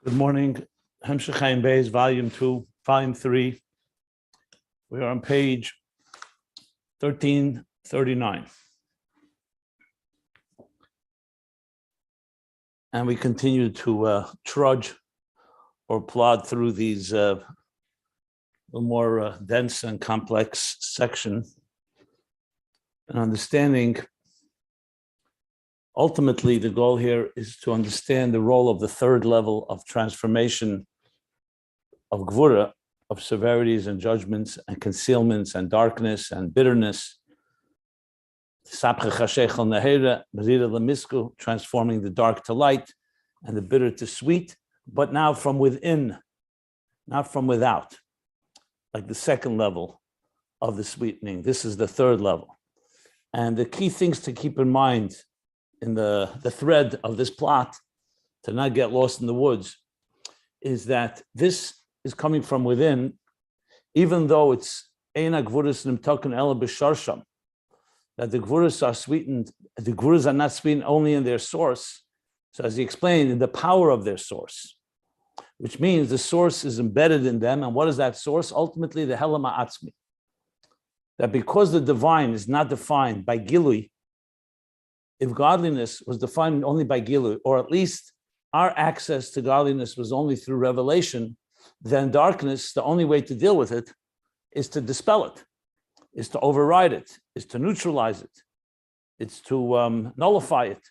Good morning. Ayin Beis, Volume 2, Volume 3. We are on page 1339. And we continue to trudge or plod through these a little more dense and complex section. And understanding, ultimately, the goal here is to understand the role of the third level of transformation of Gevurah, of severities and judgments and concealments and darkness and bitterness. Transforming the dark to light and the bitter to sweet, but now from within, not from without, like the second level of the sweetening. This is the third level. And the key things to keep in mind in the thread of this plot, to not get lost in the woods, is that this is coming from within, even though it's Eina Gvuras Nimtoken Ela B'Sharsham, that the Gvuras are sweetened, the Gvuras are not sweetened only in their source. So as he explained, in the power of their source, which means the source is embedded in them. And what is that source? Ultimately, the Helam Ha'atzmi. That because the divine is not defined by Gilui, if godliness was defined only by Gilui, or at least our access to godliness was only through revelation, then darkness, the only way to deal with it is to dispel it, is to override it, is to neutralize it, it's to nullify it.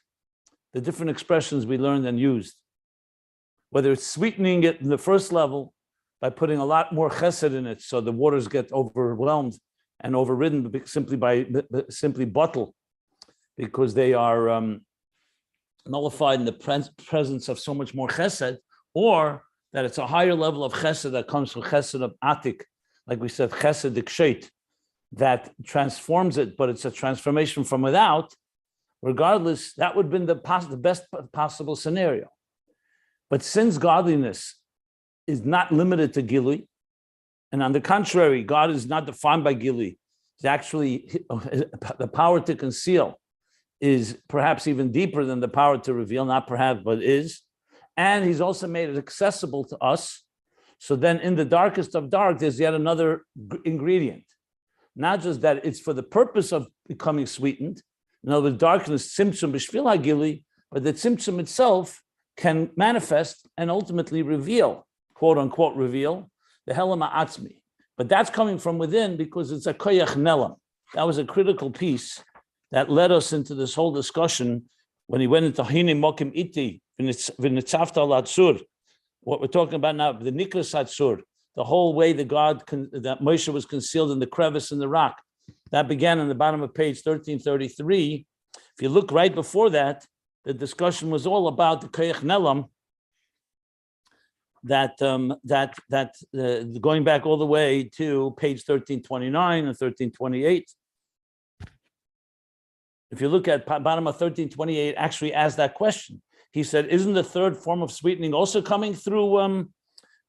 The different expressions we learned and used, whether it's sweetening it in the first level by putting a lot more chesed in it so the waters get overwhelmed and overridden simply bottle, because they are nullified in the presence of so much more chesed, or that it's a higher level of chesed that comes from chesed of atik, like we said, chesed dikshet, that transforms it, but it's a transformation from without. Regardless, that would have been the best possible scenario. But since godliness is not limited to Gilui, and on the contrary, God is not defined by Gilui, it's actually the power to conceal is perhaps even deeper than the power to reveal, not perhaps, but is. And he's also made it accessible to us. So then in the darkest of dark, there's yet another ingredient. Not just that it's for the purpose of becoming sweetened. In other words, darkness, tzimtzum b'shvil hagili, but the tzimtzum itself can manifest and ultimately reveal, quote unquote, reveal the Helam Ha'atzmi. But that's coming from within because it's a koyach nelam. That was a critical piece that led us into this whole discussion when he went into Hine Mokim Iti, V'nitzavta Latzur. What we're talking about now, the Nikras Hatzur, the whole way that Moshe was concealed in the crevice in the rock. That began on the bottom of page 1333. If you look right before that, the discussion was all about the Koyach Nelam, going back all the way to page 1329 and 1328. If you look at bottom of 1328, actually asked that question. He said, isn't the third form of sweetening also coming through,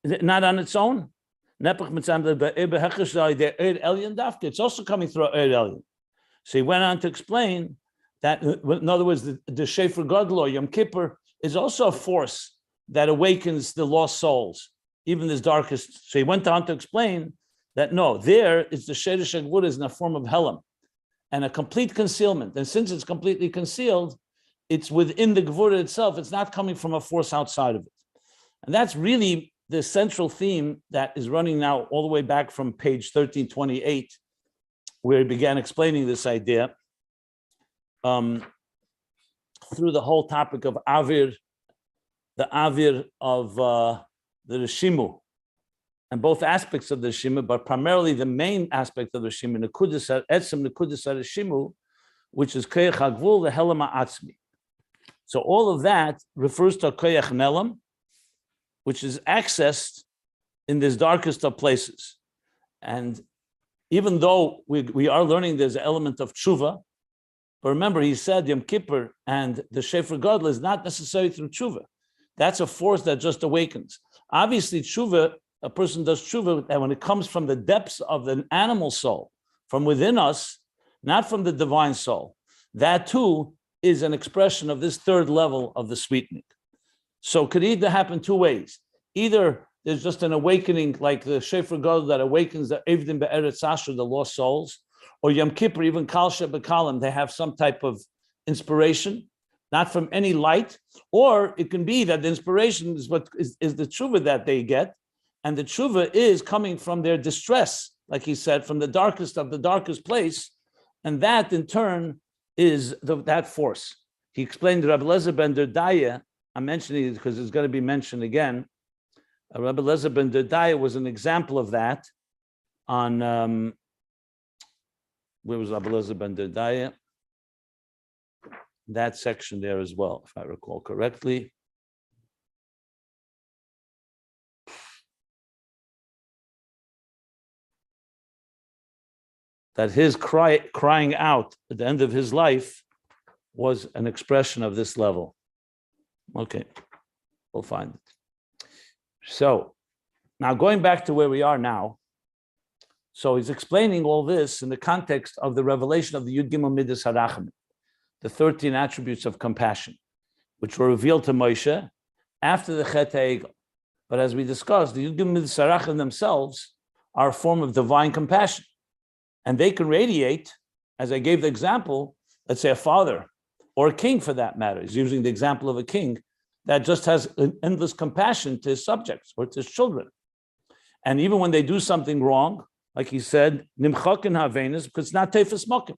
not on its own? It's also coming through Eir Elyon. So he went on to explain that, in other words, the Shefer Gadol, Yom Kippur, is also a force that awakens the lost souls, even this darkest. So he went on to explain that no, there is the Shedesh Gevurah is in a form of Helam and a complete concealment. And since it's completely concealed, it's within the Gevurah itself. It's not coming from a force outside of it. And that's really the central theme that is running now all the way back from page 1328, where he began explaining this idea through the whole topic of Avir, the Avir of the Rishimu, and both aspects of the Rishimu, but primarily the main aspect of the Rishimu, Etzem Nekudas Rishimu, which is Koyach Hagvul, the Helam Ha'atzmi. So all of that refers to Koyach Nelam, which is accessed in this darkest of places. And even though we are learning there's an element of tshuva, but remember he said Yom Kippur and the Shefer Gadol is not necessarily through tshuva. That's a force that just awakens. Obviously tshuva, a person does tshuva, and when it comes from the depths of the animal soul, from within us, not from the divine soul, that too is an expression of this third level of the sweetening. So it could either happen two ways. Either there's just an awakening, like the Shefer Gadol that awakens the Evdim Be'eretz Asher, the lost souls, or Yom Kippur, even Kal Shebekalim, they have some type of inspiration, not from any light, or it can be that the inspiration is what is the tshuva that they get, and the tshuva is coming from their distress, like he said, from the darkest of the darkest place, and that in turn is that force. He explained Rabbi Lezer ben Derdaya. I'm mentioning it because it's going to be mentioned again. Rabbi Lezer ben Derdaya was an example of that on, where was Rabbi Lezer ben Derdaya? That section there as well, if I recall correctly. That his crying out at the end of his life was an expression of this level. Okay, we'll find it. So now going back to where we are now. So he's explaining all this in the context of the revelation of the Yud Gimel Midas Harachim, the 13 attributes of compassion, which were revealed to Moshe after the Chet HaEgel. But as we discussed, the Yud Gimel Midas Harachim themselves are a form of divine compassion. And they can radiate, as I gave the example, let's say a father or a king for that matter. He's using the example of a king that just has an endless compassion to his subjects or to his children. And even when they do something wrong, like he said, nimchakin havenis, because it's not teifas mokim,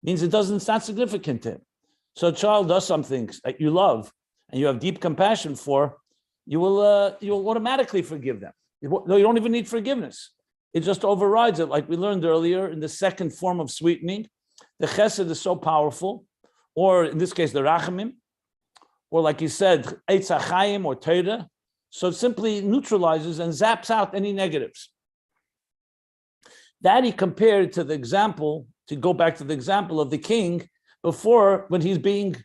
means it's not significant to him. So a child does something that you love and you have deep compassion for, you will automatically forgive them. You don't even need forgiveness. It just overrides it, like we learned earlier in the second form of sweetening. The chesed is so powerful, or in this case, the rachamim, or like you said, eitz hachayim or Torah. So it simply neutralizes and zaps out any negatives. That he compared to the example, to go back to the example of the king before, when he's being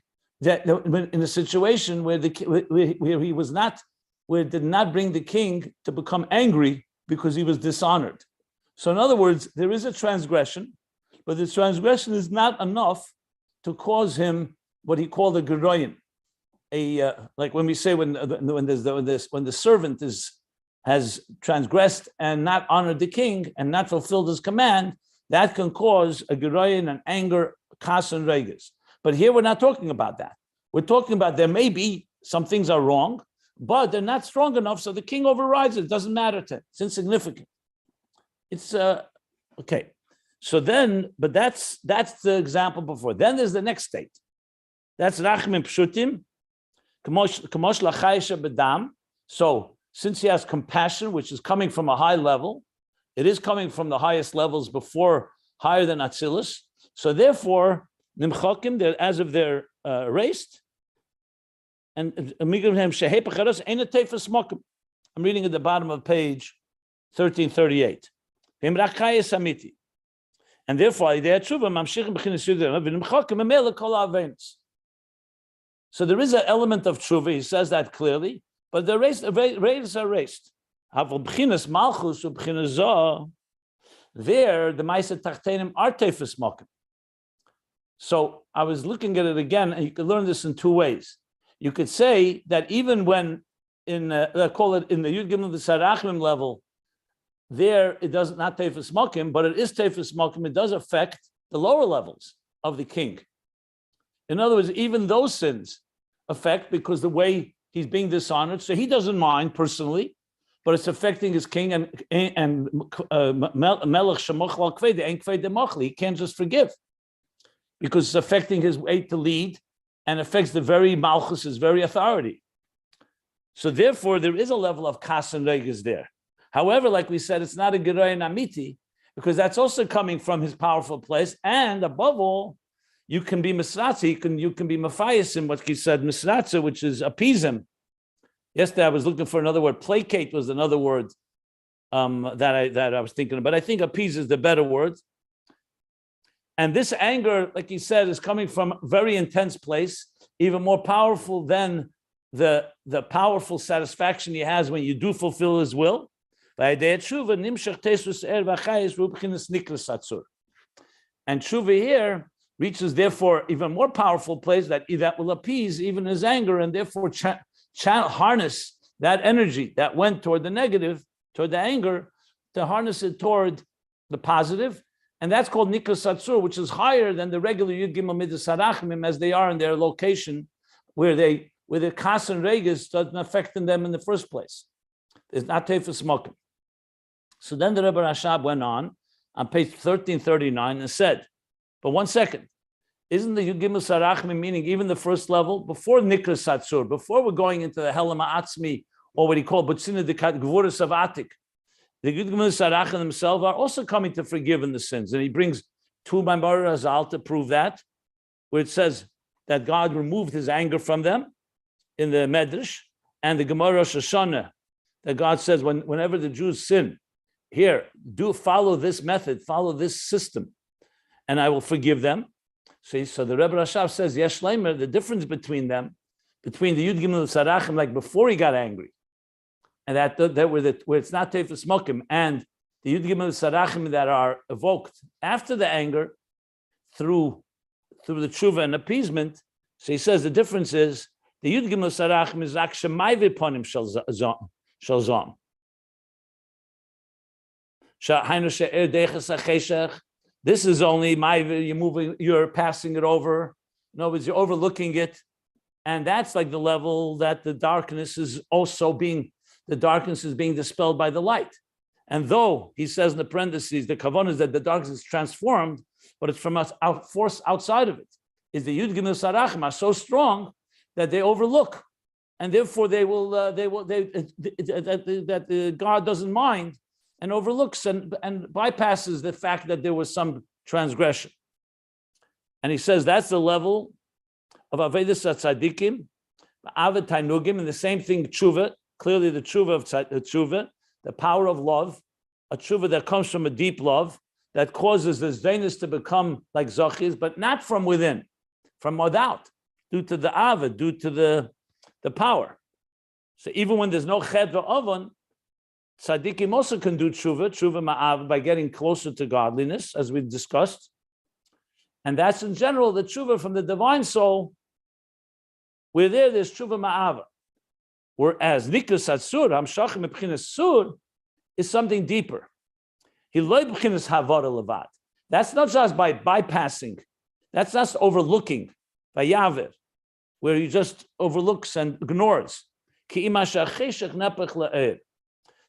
in a situation where he was not, where it did not bring the king to become angry because he was dishonored. So in other words, there is a transgression, but the transgression is not enough to cause him what he called a geroyin. Like when we say when the servant has transgressed and not honored the king and not fulfilled his command, that can cause a geroyin, an anger, kas and regas. But here we're not talking about that. We're talking about there may be some things are wrong, but they're not strong enough, so the king overrides it. It doesn't matter to him. It's insignificant. It's okay. So then, but that's the example before. Then there's the next state. That's rachmim pshutim, kamosh lachayisha bedam. So since he has compassion, which is coming from a high level, it is coming from the highest levels before, higher than Atzilus. So therefore, nimchakim, as if they're erased. And I'm reading at the bottom of page 1338. And therefore, so there is an element of tshuva, he says that clearly, but the race are erased. There, the Maisa Tachtenim are teifas mokim. So I was looking at it again, and you can learn this in two ways. You could say that even when call it in the Yud Gimel V'Sarachim level, there it does not teifas mokim, but it is teifas mokim. It does affect the lower levels of the king. In other words, even those sins affect because the way he's being dishonored, so he doesn't mind personally, but it's affecting his king and melech shemochal kvei the ein kvei de mochli. He can't just forgive because it's affecting his way to lead and affects the very malchus, his very authority. So therefore, there is a level of kas and regas there. However, like we said, it's not a geroyin amiti because that's also coming from his powerful place. And above all, you can be misratza, you can be mafayasim, what he said, misratza, which is appease him. Yesterday I was looking for another word. Placate was another word that I was thinking of, but I think appease is the better word. And this anger, like he said, is coming from a very intense place, even more powerful than the powerful satisfaction he has when you do fulfill his will. And tshuva here reaches, therefore, even more powerful place that will appease even his anger and therefore harness that energy that went toward the negative, toward the anger, to harness it toward the positive. And that's called Nikra Satsur, which is higher than the regular Yud Gimel Midas Harachmim as they are in their location, where the Kas and Regis doesn't affect them in the first place. It's not Tefes Mochin. So then the Rebbe Rashab went on page 1339 and said, but one second, isn't the Yud Gimel Sarachmim meaning even the first level, before Nikra Satsur, before we're going into the Helam Ha'atzmi, or what he called Butzina de Gevurah Savatik, the Yud Gimel Sarachim themselves are also coming to forgive in the sins. And he brings two Maimar Hazal to prove that, where it says that God removed his anger from them in the Medrash, and the Gemara Rosh Hashanah, that God says whenever the Jews sin, here, do follow this method, follow this system, and I will forgive them. So the Rebbe Rashab says, Yesh Leimer, the difference between them, between the Yud Gimel Sarachim, like before he got angry, and that where it's not Tefes Mokim, and the Yud Gimel Sarachim that are evoked after the anger through the tshuva and appeasement. So he says the difference is the Yud Gimel Sarachim is Akshemai Viponim Shel Zom. This is only you're passing it over. In other words, you're overlooking it. And that's like the level that the darkness is being dispelled by the light. And though he says in the parentheses, the kavanah is that the darkness is transformed, but it's from us force outside of it. Is the Yud Gimel Sarachim are so strong that they overlook, and therefore that God doesn't mind and overlooks and bypasses the fact that there was some transgression. And he says that's the level of Avedis Tzadikim, Avid Tainugim, and the same thing, tshuva, clearly the tshuva of tshuva, the power of love, a tshuva that comes from a deep love, that causes the Zaynus to become like Zachis, but not from within, from without, due to the Avid, due to the power. So even when there's no Chedra Oven, Tzaddikim also can do tshuva ma'av, by getting closer to godliness, as we've discussed. And that's in general the tshuva from the divine soul, where there's tshuva ma'av. Whereas Nikra Satsur, Hamshachim B'chinas Sur, is something deeper. Hiloi B'chinas Havara Levad. That's not just by bypassing, that's just overlooking, by Yavir, where he just overlooks and ignores. Ki ima sha'cheshech nepech la'er.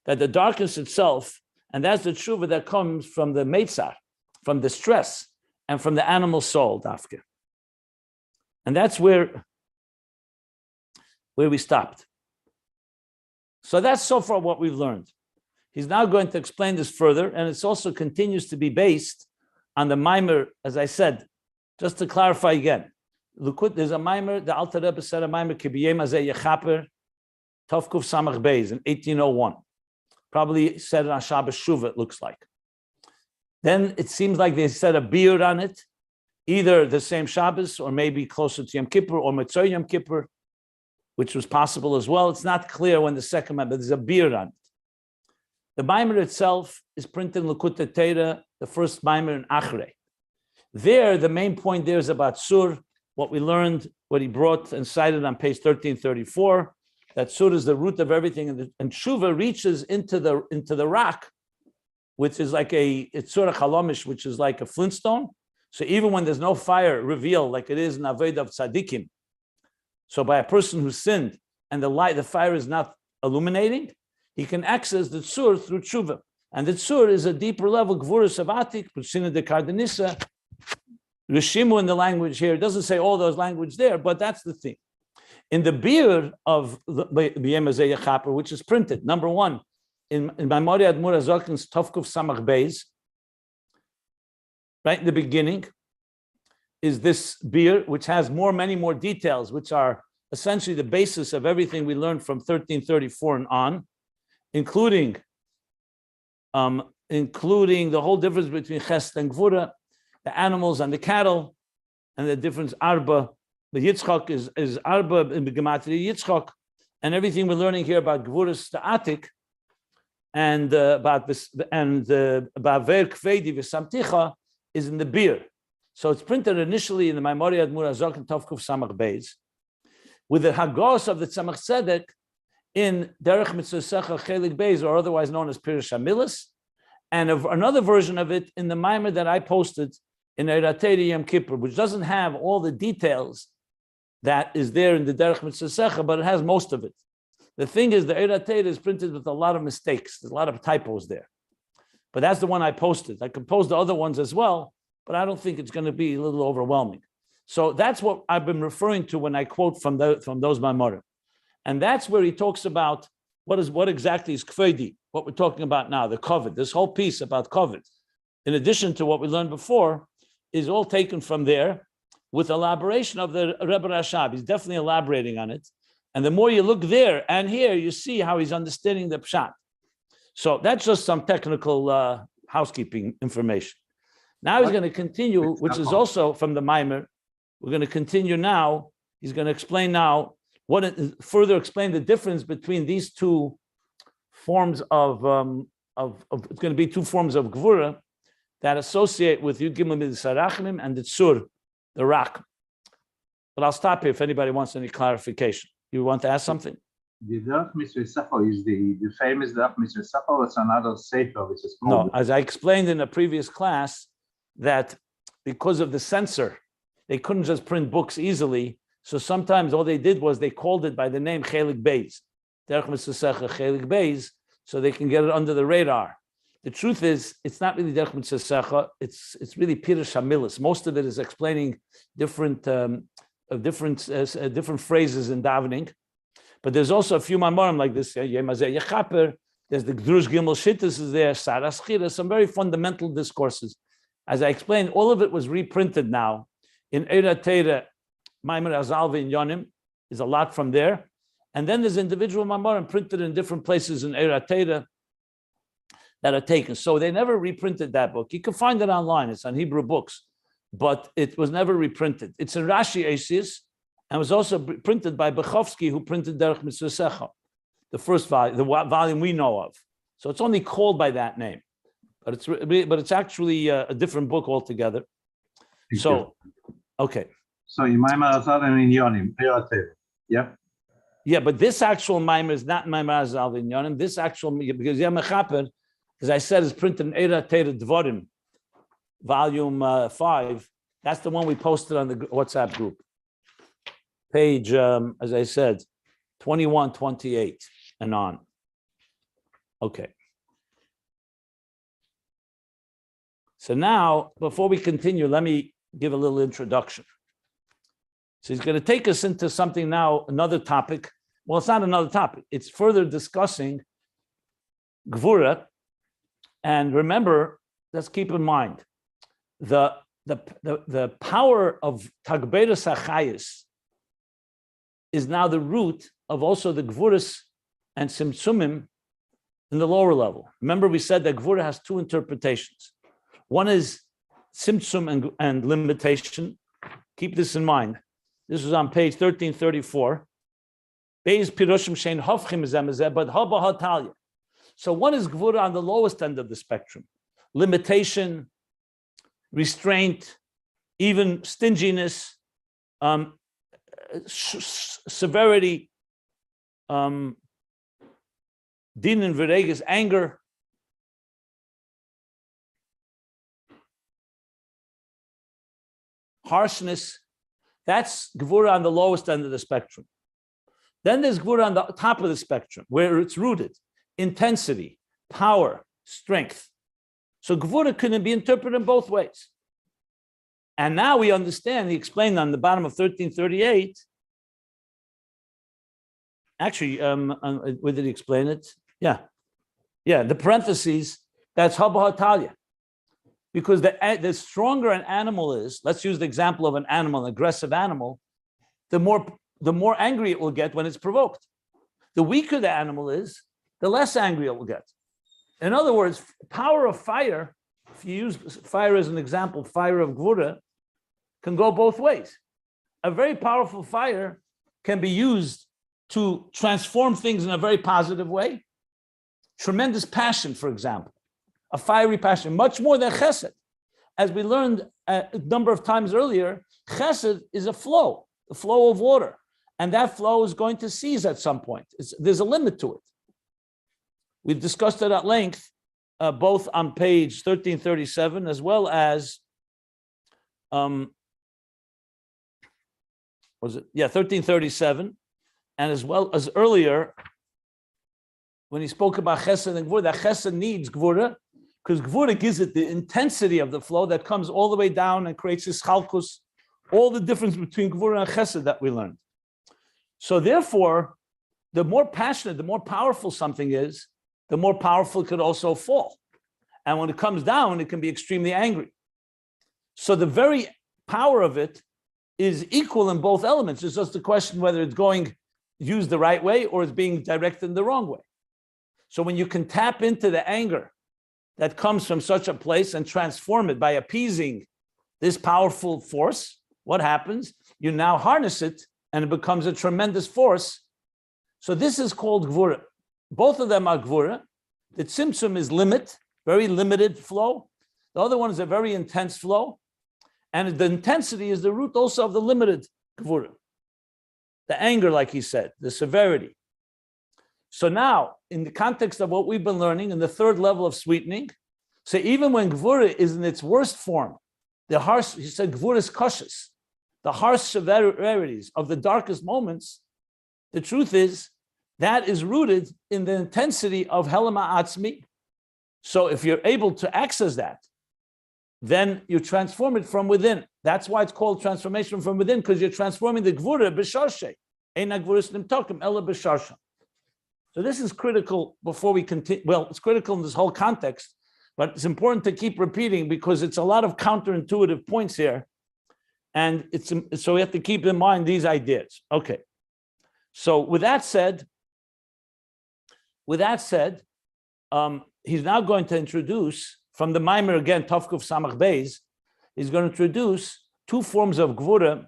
That the darkness itself, and that's the tshuva that comes from the meitzar, from the stress, and from the animal soul, dafke. And that's where we stopped. So that's so far what we've learned. He's now going to explain this further, and it also continues to be based on the Maimer, as I said, just to clarify again. There's a Maimer, the Alter Rebbe said a Maimer, Kibiyem Azeh Yechaper, Tovkuf Samach Beis, in 1801. Probably said on Shabbos Shuvah, it looks like. Then it seems like they said a beard on it, either the same Shabbos or maybe closer to Yom Kippur or Motzei Yom Kippur, which was possible as well. It's not clear when the second one, but there's a beard on it. The Maimer itself is printed in Likutei Torah, the first Maimer in Achrei. There, the main point there is about Sur, what we learned, what he brought and cited on page 1334. That Sur is the root of everything, and Tshuva reaches into the rock, which is like it's Surah Chalomish, which is like a flintstone. So even when there's no fire revealed, like it is in Aved of Tzadikim, so by a person who sinned and the fire is not illuminating, he can access the Tzur through Tshuva. And the Tzur is a deeper level, Gevurah Savatik, Pushina de Kardanisa, Rishimu in the language here. It doesn't say all those languages there, but that's the thing. In the beard of B'yem Hazeh Yechaper, which is printed, number one, in Maimori Admur Hazokin's Tovkuf Samach Beis, right in the beginning, is this beard, which has many more details, which are essentially the basis of everything we learned from 1334 and on, including the whole difference between Chesed and Gevurah, the animals and the cattle, and the difference Arba. The Yitzchak is Arba in the Gematria Yitzchak, and everything we're learning here about Gevurah Sta'atik and about Ver Kvedi V'Samticha is in the beer. So it's printed initially in the Maimori Admur Hazok and Tovkuf Samach Beis. with the Hagos of the Tzemach Tzedek in Derech Mitzvah Chelik Beis, or otherwise known as Pirush HaMilas, and another version of it in the Maimer that I posted in Eiratei Yom Kippur, which doesn't have all the details that is there in the Derech Mitzvah, but it has most of it. The thing is, the Eiratei is printed with a lot of mistakes. There's a lot of typos there. But that's the one I posted. I composed the other ones as well, but I don't think it's going to be a little overwhelming. So that's what I've been referring to when I quote from those Maimarim. And that's where he talks about what exactly is Kfedi, what we're talking about now, the Kovid. This whole piece about Kovid, in addition to what we learned before, is all taken from there with elaboration of the Rebbe Rashab. He's definitely elaborating on it. And the more you look there and here, you see how he's understanding the Pshat. So that's just some technical housekeeping information. Now he's going to continue, which is also from the Maimer. We're going to continue now. He's going to explain now further explain the difference between these two forms of it's going to be two forms of Gevurah that associate with Yud Gimel Midas HaRachmim and the Tzur, the Rak. But I'll stop here if anybody wants any clarification. You want to ask something? The Derech Mitzvah Sefer is the famous Derech Mitzvah Sefer, or it's another Sefer which is No, called? as I explained in a previous class, that because of the censor, they couldn't just print books easily. So sometimes all they did was they called it by the name Chelik Beis, Derech Mitzvah Sefer Chelik Beis, so they can get it under the radar. The truth is, it's not really Derech Mitzvah Sefer, it's really Pirush HaMilas. Most of it is explaining different phrases in davening. But there's also a few Maimarim like this. There's the Gdrush Gimel Shittas is there, Saras Chira, some very fundamental discourses. As I explained, all of it was reprinted now in Eiratei Maimer Azalvi in Yonim. There's a lot from there. And then there's individual Maimarim printed in different places in Eiratei that are taken. So they never reprinted that book. You can find it online. It's on Hebrew books, but it was never reprinted. It's in Rashi Esis, and was also printed by Bechovsky, who printed Derech Mitzvah Sefer, the first volume, the volume we know of. So it's only called by that name, but it's actually a different book altogether. So, okay. So in Maimer Azal and in Yonim, yeah? Yeah, but this actual Maimer is not Maimer Azal in Yonim. This actual, because Yom Chaper, as I said, is printed in Eiratei Dvorim, volume 5. That's the one we posted on the WhatsApp group. Page, as I said, 21, 28 and on. Okay. So now, before we continue, let me give a little introduction. So he's going to take us into something now, another topic. Well, it's not another topic. It's further discussing Gevurah. And remember, let's keep in mind, the power of Tagbeirus HaChayis is now the root of also the Gvuras and Simtsumim in the lower level. Remember, we said that Gevurah has two interpretations. One is Simtsum and limitation. Keep this in mind. This was on page 1334. Beis Piroshim Shein Hofchim Zemezeh, but Haba Hatalya. So one is Gevurah on the lowest end of the spectrum. Limitation, restraint, even stinginess, severity, din and viregas, anger, harshness. That's Gevurah on the lowest end of the spectrum. Then there's Gevurah on the top of the spectrum, where it's rooted. Intensity, power, strength. So Gevurah can be interpreted in both ways. And now we understand, he explained on the bottom of 1338. Actually, where did he explain it? Yeah, the parentheses, that's Haba Hatalia. Because the stronger an animal is, let's use the example of an animal, an aggressive animal, the more angry it will get when it's provoked. The weaker the animal is, the less angry it will get. In other words, power of fire, if you use fire as an example, fire of Gevurah, can go both ways. A very powerful fire can be used to transform things in a very positive way. Tremendous passion, for example, a fiery passion, much more than chesed. As we learned a number of times earlier, chesed is a flow, the flow of water. and that flow is going to cease at some point. There's a limit to it. We've discussed it at length, both on page 1337 as well as 1337, and as well as earlier when he spoke about chesed and gvura, that chesed needs gvura, because gvura gives it the intensity of the flow that comes all the way down and creates this chalkus, all the difference between gvura and chesed that we learned. So therefore, the more passionate, the more powerful something is, the more powerful it could also fall. And when it comes down, it can be extremely angry. So the very power of it is equal in both elements. It's just a question whether it's going used the right way or it's being directed in the wrong way. So when you can tap into the anger that comes from such a place and transform it by appeasing this powerful force, what happens? You now harness it and it becomes a tremendous force. So this is called gvura. Both of them are gvura. The tzimtzum is limit, very limited flow. The other one is a very intense flow. And the intensity is the root also of the limited gvura. The anger, like he said, the severity. So now, in the context of what we've been learning in the third level of sweetening, so even when gvura is in its worst form, the harsh, he said, gvura is cautious, the harsh severities of the darkest moments, the truth is, that is rooted in the intensity of helama atzmi. So if you're able to access that, then you transform it from within. That's why it's called transformation from within, because you're transforming the gvura b'sharshe. Eina gvuras nimtokim ela b'sharsha. So this is critical before we continue. Well, it's critical in this whole context, but it's important to keep repeating because it's a lot of counterintuitive points here. And so we have to keep in mind these ideas. Okay. So with that said, he's now going to introduce from the Maimer again, Tovkuf Samach Beis, he's going to introduce two forms of gvura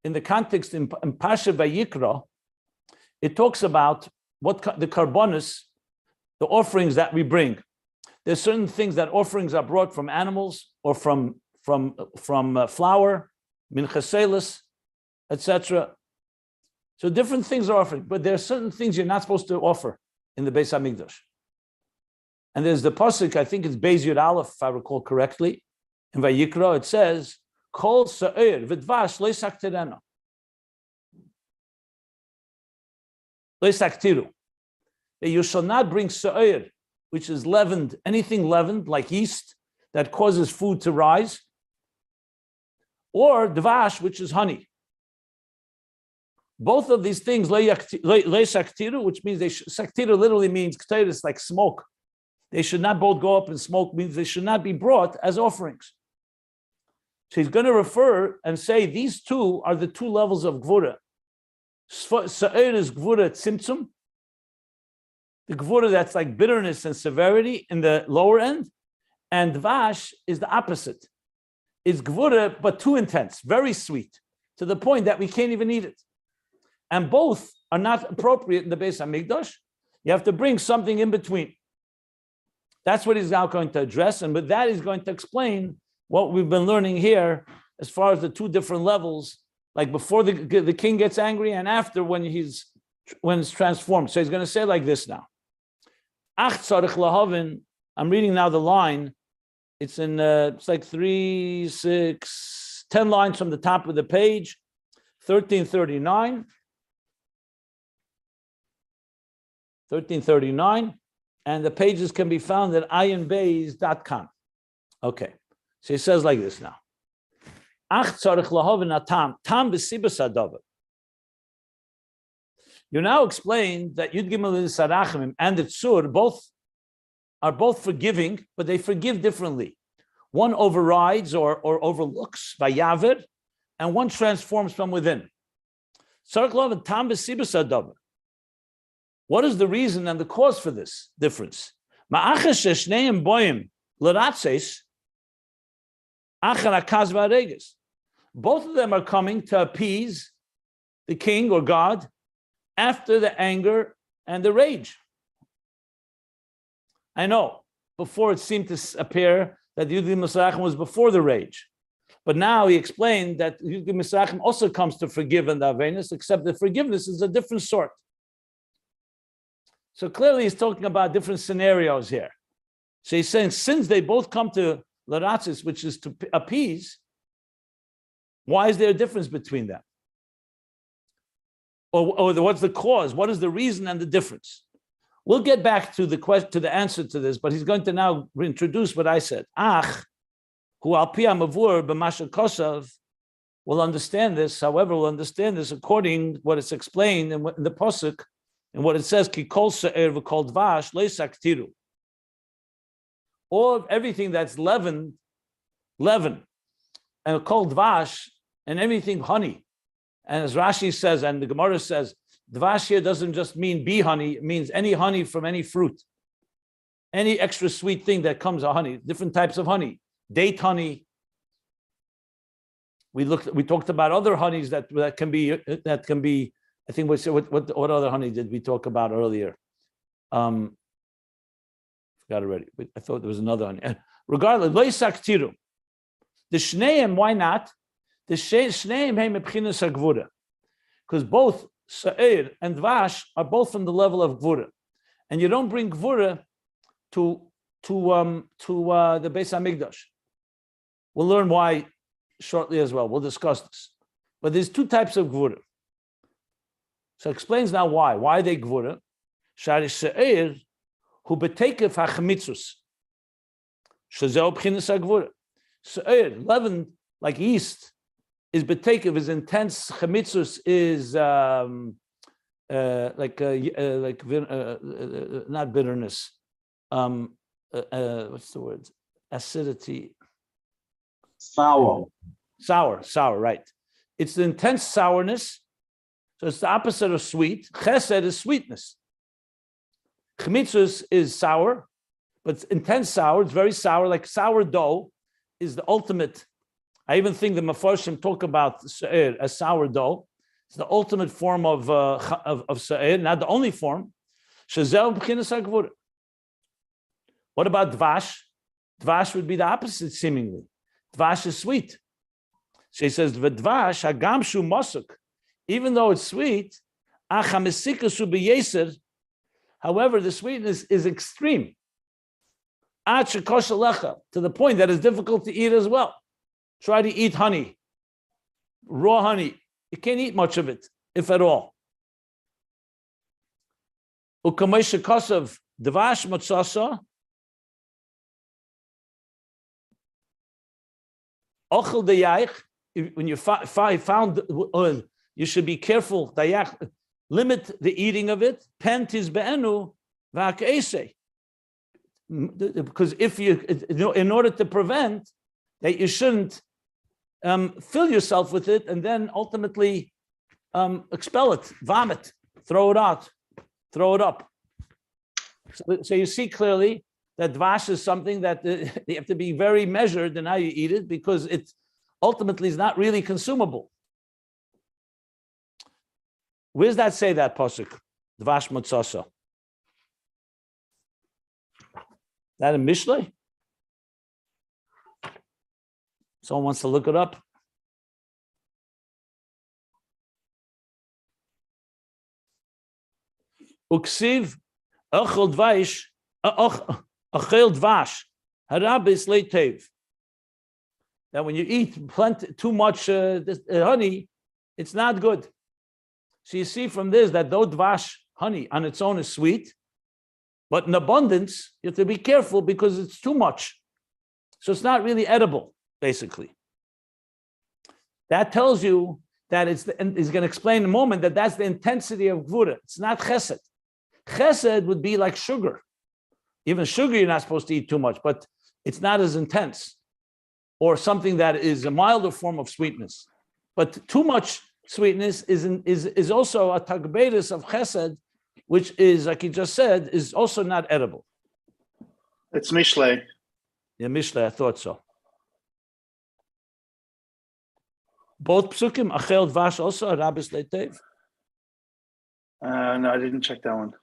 in the context in Pasha Vayikra. It talks about what the karbonis, the offerings that we bring. There's certain things that offerings are brought from animals or from flour, min chaselis, etc. So different things are offered, but there are certain things you're not supposed to offer in the Beis Hamikdash. And there's the pasuk, I think it's Beis Yud Aleph, if I recall correctly, in Vayikra, it says, Kol sa'ir v'dvash le'saktirena. Le'saktiru. That you shall not bring sa'ir, which is leavened, anything leavened, like yeast, that causes food to rise, or dvash, which is honey. Both of these things, le'saktiru, which means saktiru literally means k'teris, like smoke. They should not both go up in smoke, means they should not be brought as offerings. So he's going to refer and say these two are the two levels of gvura. Sa'ir is gvura tzimtzum, the gvura that's like bitterness and severity in the lower end, and dvash is the opposite. It's gvura, but too intense, very sweet, to the point that we can't even eat it. And both are not appropriate in the Beis Hamikdash. You have to bring something in between. That's what he's now going to address. And with that, he's going to explain what we've been learning here as far as the two different levels, like before the king gets angry and after when it's transformed. So he's going to say like this now. Ach tzarich lahavin. I'm reading now the line. It's in, it's like 10 lines from the top of the page, 1339. 1339. And the pages can be found at ayinbeis.com. Okay, so he says like this now. You now explain that Yud Gimel Sarachim and the Tzur are both forgiving, but they forgive differently. One overrides or overlooks by Yaver, and one transforms from within. What is the reason and the cause for this difference? Both of them are coming to appease the king or God after the anger and the rage. I know, before it seemed to appear that the Yud Gimel Sarachim was before the rage. But now he explained that Misrachim also comes to forgive and the Avenis, except that forgiveness is a different sort. So clearly he's talking about different scenarios here. So he's saying, since they both come to Laratzis, which is to appease, why is there a difference between them? Or what's the cause? What is the reason and the difference? We'll get back to the question, to the answer to this, but he's going to now reintroduce what I said. Ach, hu al pi hamavur b'masha kosav, will understand this. However, we'll understand this according to what it's explained in the pasuk, and what it says, ki kol se'er v'kol dvash le'saktiru. All everything that's leaven, and kol dvash, and everything honey. And as Rashi says, and the Gemara says, dvash here doesn't just mean bee honey, it means any honey from any fruit. Any extra sweet thing that comes of honey, different types of honey. Date honey. We talked about other honeys that can be, I think what other honey did we talk about earlier? Forgot already. I thought there was another honey. Regardless, lo yisaktiru. The shneim, why not? The shneim heim mebchinas hagvura, because both sa'ir and dvash are both from the level of gvura, and you don't bring gvura to the Beis Hamikdash. We'll learn why shortly as well. We'll discuss this. But there's two types of gvura. So it explains now why. Why are they gvura? Shari sa'ir hu betekef hachmitzus shezeh bchinas hagvura. Sa'ir, leavened like yeast, is betekef, is intense. Chamitzus is not bitterness. What's the word? Acidity. Sour, right. It's the intense sourness. So it's the opposite of sweet. Chesed is sweetness. Chamitzus is sour, but it's intense sour. It's very sour, like sourdough is the ultimate. I even think the Mefarshim talk about sa'ir as sourdough. It's the ultimate form of sa'ir, not the only form. Shezeh b'chinas hagvura. What about dvash? Dvash would be the opposite, seemingly. Dvash is sweet. So he says, "V'dvash hagamshu mosuk." Even though it's sweet, however, the sweetness is extreme. To the point that it's difficult to eat as well. Try to eat honey, raw honey. You can't eat much of it, if at all. Ukameisha kosav dvash matzasa. Ochel dayach. When you found oil, you should be careful. Dayach, limit the eating of it. Pentis be'enu v'ak'esei. Because if you, in order to prevent that, you shouldn't fill yourself with it and then ultimately expel it, vomit, throw it out, throw it up. So you see clearly that dvash is something that you have to be very measured in how you eat it, because it ultimately is not really consumable. Where does that say that pasuk? Dvash matzasa. That in Mishlei? Someone wants to look it up. Uksiv achel dvash achel dvash harabis leitev. That when you eat too much honey, it's not good. So you see from this that though dvash honey on its own is sweet, but in abundance you have to be careful because it's too much. So it's not really edible. Basically, that tells you that he's going to explain in a moment that that's the intensity of gvura. It's not chesed. Chesed would be like sugar. Even sugar, you're not supposed to eat too much, but it's not as intense. Or something that is a milder form of sweetness. But too much sweetness is also a tagberis of chesed, which is, like he just said, is also not edible. It's Mishlei. Yeah, Mishlei, I thought so. Both psukim, achel dvash also, rabis leitev. No, I didn't check that one.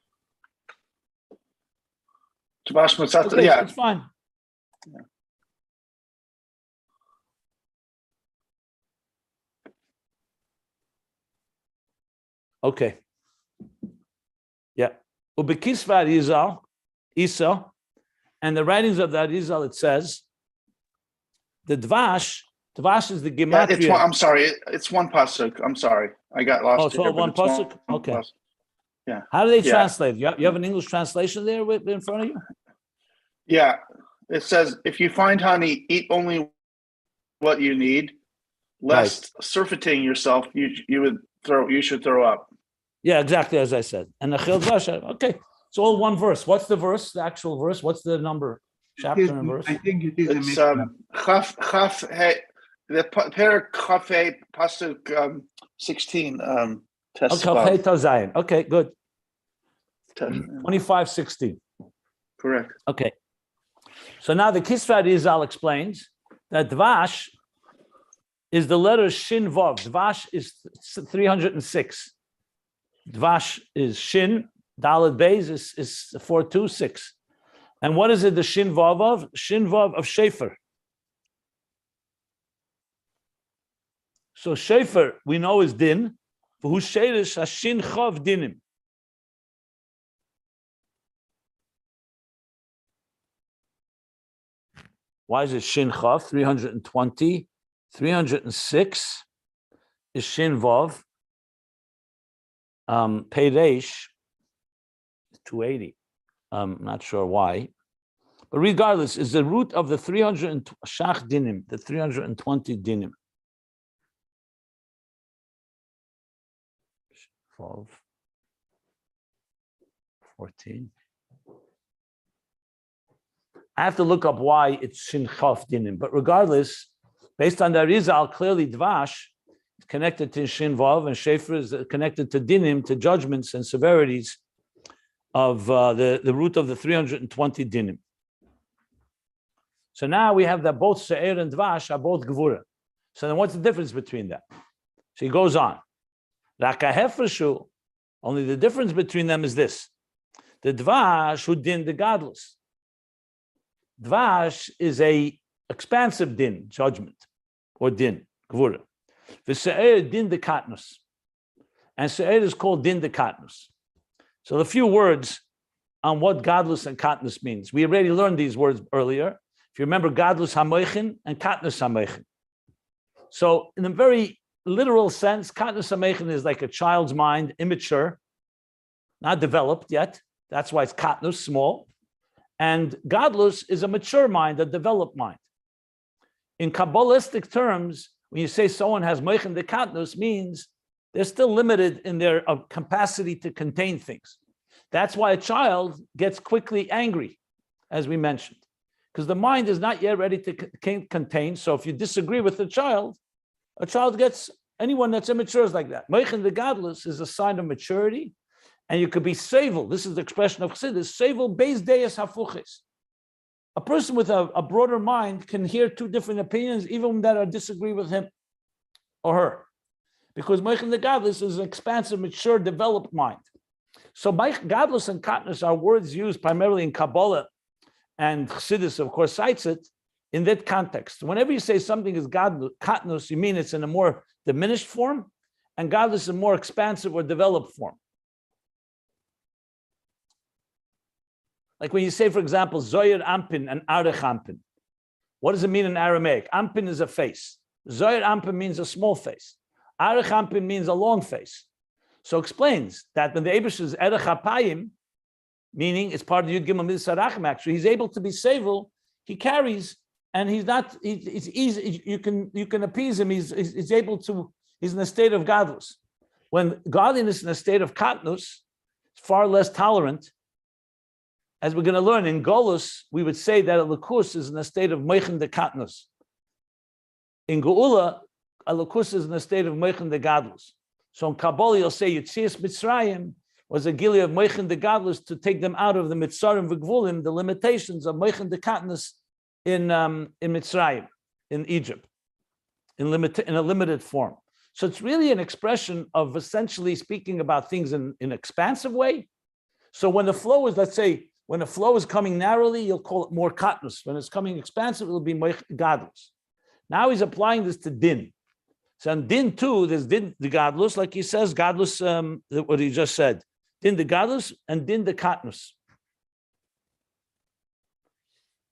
Dvash matzata, Okay, yeah. it's fine. Yeah. Okay. Yeah. Ubekisva Arizal, Isa, and the writings of the Arizal, it says, the Dvash is the Yeah, it's gematria. one, I'm sorry. It's one pasuk. I'm sorry. I got lost. Oh, it's all here, but one it's pasuk? Okay. pasuk. Yeah. How do they Yeah. translate? You have an English translation there in front of you? Yeah. It says, if you find honey, eat only what you need, lest surfeiting yourself, you should throw up. Yeah, exactly as I said. And the Chil Dvash, okay. It's all one verse. What's the verse, the actual verse? What's the number, chapter and verse? I think it is a It's Mishnah. Chaf Hey, the parak Chaf Hey pasuk 16. Test Okay, Tazayin. Okay, good. 25:16. Correct. Okay. So now the Kisva Rizal explains that Dvash is the letter Shin Vav. Dvash is 306. Dvash is Shin. Daled Beis is 426. And what is it, the Shin Vav of? Shin Vav of Shefer. So Shefer, we know, is Din. V'hu Sheirish HaShin Chav Dinim. Why is it Shin Chav? 320. 306 is Shin Vav. Peiresh, 280. Not sure why. But regardless, is the root of the 300 Shach Dinim, the 320 Dinim. 12, 14. I have to look up why it's Shin Chaf Dinim, but regardless, based on the Arizal, clearly Dvash is connected to Shin Vav, and Shefer is connected to Dinim, to judgments and severities of the root of the 320 Dinim. So now we have that both Se'er and Dvash are both Gevurah. So then what's the difference between that? So he goes on. Rakahefreshu, only the difference between them is this. The Dvash who din the godless. Dvash is a expansive din, judgment, or din, Gevurah. The Se'er din the katnus. And Se'er is called din the katnus. So the few words on what godless and katnus means. We already learned these words earlier. If you remember, godless ha-mochin and katnus ha-mochin. So in a very literal sense, katnus ha-mochin is like a child's mind, immature, not developed yet. That's why it's katnus, small. And godless is a mature mind, a developed mind. In Kabbalistic terms, when you say someone has mochin de katnus, means they're still limited in their capacity to contain things. That's why a child gets quickly angry, as we mentioned, because the mind is not yet ready to contain. So if you disagree with a child gets, anyone that's immature is like that. Mochin de godless is a sign of maturity, and you could be sevel. This is the expression of chassidus, sevel beis deis hafuchis. A person with a broader mind can hear two different opinions, even that are disagree with him or her. Because Mochin de godless is an expansive, mature, developed mind. So godless and katnus are words used primarily in Kabbalah, and chassidus, of course, cites it in that context. Whenever you say something is katnus, you mean it's in a more diminished form, and godless in a more expansive or developed form. Like when you say, for example, Zoyer Ampin and Arech Ampin. What does it mean in Aramaic? Ampin is a face. Zoyer Ampin means a small face. Arech Ampin means a long face. So explains that when the Eibush is Erech HaPayim, meaning it's part of Yud Gimel Midas Sarachim, actually, he's able to be sevel, he carries, and he's not, it's easy, you can appease him, he's able to, he's in a state of godless. When godliness in a state of katnus, is far less tolerant. As we're going to learn in Golus, we would say that a Lakus is in a state of Mochin de Katnus. In Geula, a Lakus is in a state of Mochin de Gadlus. So in Kabbalah, you'll say Yetzias Mitzrayim was a gili of Mochin de Gadlus to take them out of the Mitzarim v'Gvulim, the limitations of Mochin de Katnus in Mitzrayim, in Egypt, in a limited form. So it's really an expression of essentially speaking about things in an expansive way. So when the flow is, let's say, when the flow is coming narrowly, you'll call it more katnus. When it's coming expansive, it'll be godless. Now he's applying this to din. So in din 2, there's din the godless, like he says, godless, what he just said. Din the godless and din the katnus.